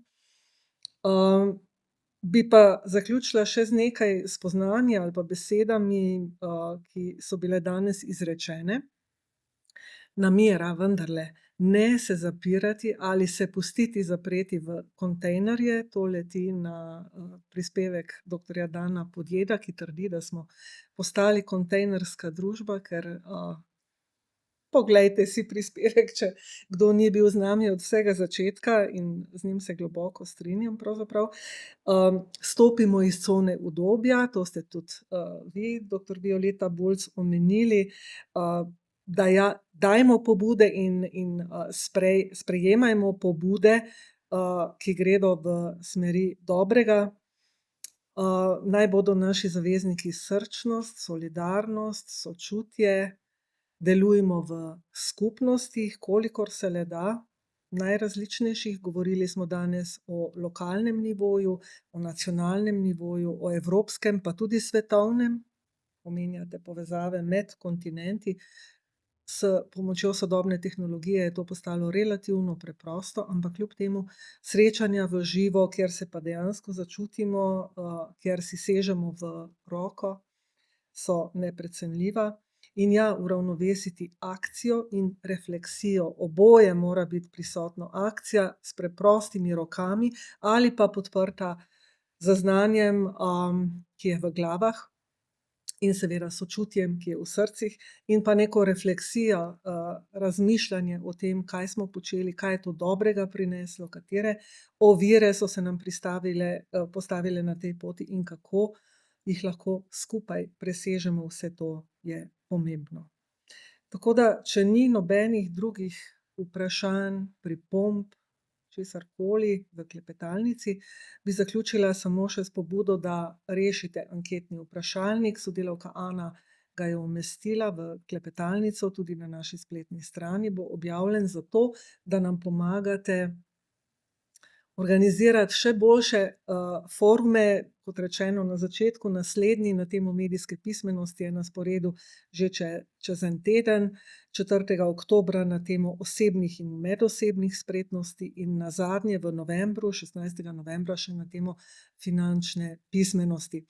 Bi pa zaključila še z nekaj spoznanji ali pa besedami, ki so bile danes izrečene. Namera vendarle, ne se zapirati ali se pustiti zapreti v kontejnerje, to leti na, prispevek doktorja Dana Podjeda, ki trdi, da smo postali kontejnerska družba, ker, poglejte si prispevek, če kdo ni bil z nami od vsega začetka, in z njim se globoko strinjam pravzaprav. Stopimo iz cone udobja, to ste tudi, vi, doktor Violeta Bulc, omenili. Dajmo pobude in sprejemajmo pobude, ki gredo v smeri dobrega. Naj bodo naši zavezniki srčnost, solidarnost, sočutje. Delujmo v skupnostih, kolikor se le da, najrazličnejših. Govorili smo danes o lokalnem nivoju, o nacionalnem nivoju, o evropskem, pa tudi svetovnem. Omenjate povezave med kontinenti. S pomočjo sodobne tehnologije je to postalo relativno preprosto, ampak kljub temu srečanja v živo, kjer se pa dejansko začutimo, kjer si sežemo v roko, so neprecenljiva. In ja, uravnovesiti akcijo in refleksijo, oboje mora biti prisotno. Akcija s preprostimi rokami ali pa podprta z znanjem, ki je v glavah, in seveda sočutjem, ki je v srcih, in pa neko refleksijo, razmišljanje o tem, kaj smo počeli, kaj je to dobrega prineslo, katere ovire so se nam postavile na tej poti in kako jih lahko skupaj presežemo. Vse to je pomembno. Tako da, če ni nobenih drugih vprašanj, pripomb, česarkoli v klepetalnici, bi zaključila samo še s pobudo, da rešite anketni vprašalnik. Sodelavka Ana ga je umestila v klepetalnico, tudi na naši spletni strani bo objavljen, zato da nam pomagate organizirati še boljše, forume. Kot rečeno na začetku, naslednji na temo medijske pismenosti je na sporedu že čez en teden, 4. oktobra, na temo osebnih in medosebnih spretnosti, in nazadnje v novembru, 16. novembra, še na temo finančne pismenosti.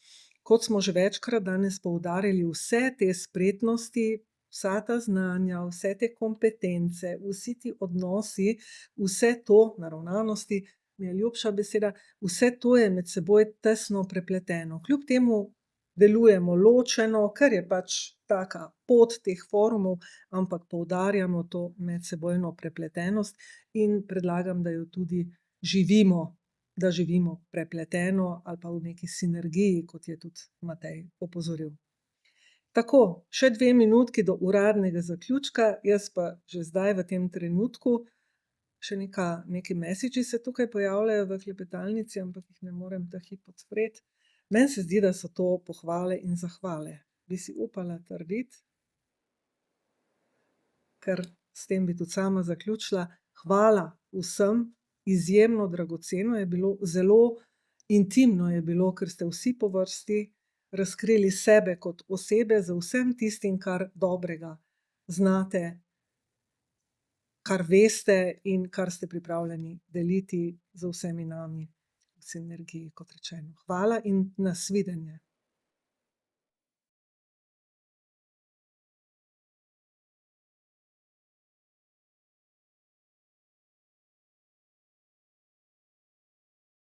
Kot smo že večkrat danes poudarili, vse te spretnosti, vsa ta znanja, vse te kompetence, vsi ti odnosi, vse to, naravnanosti mi je ljubša beseda, vse to je med seboj tesno prepleteno. Kljub temu delujemo ločeno, ker je pač taka pot teh forumov, ampak poudarjamo to medsebojno prepletenost in predlagam, da jo tudi živimo, da živimo prepleteno ali pa v neki sinergiji, kot je tudi Matej opozoril. Tako, še 2 minutki do uradnega zaključka, jaz pa že zdaj v tem trenutku, še neki messagi se tukaj pojavljajo v klepetalnici, ampak jih ne morem ta hip odpreti. Meni se zdi, da so to pohvale in zahvale. Bi si upala trditi, ker s tem bi tudi sama zaključila. Hvala vsem, izjemno dragoceno je bilo, zelo intimno je bilo, ker ste vsi po vrsti razkrili sebe kot osebe z vsem tistim, kar dobrega znate, kar veste in kar ste pripravljeni deliti z vsemi nami v sinergiji, kot rečeno. Hvala in nasvidenje.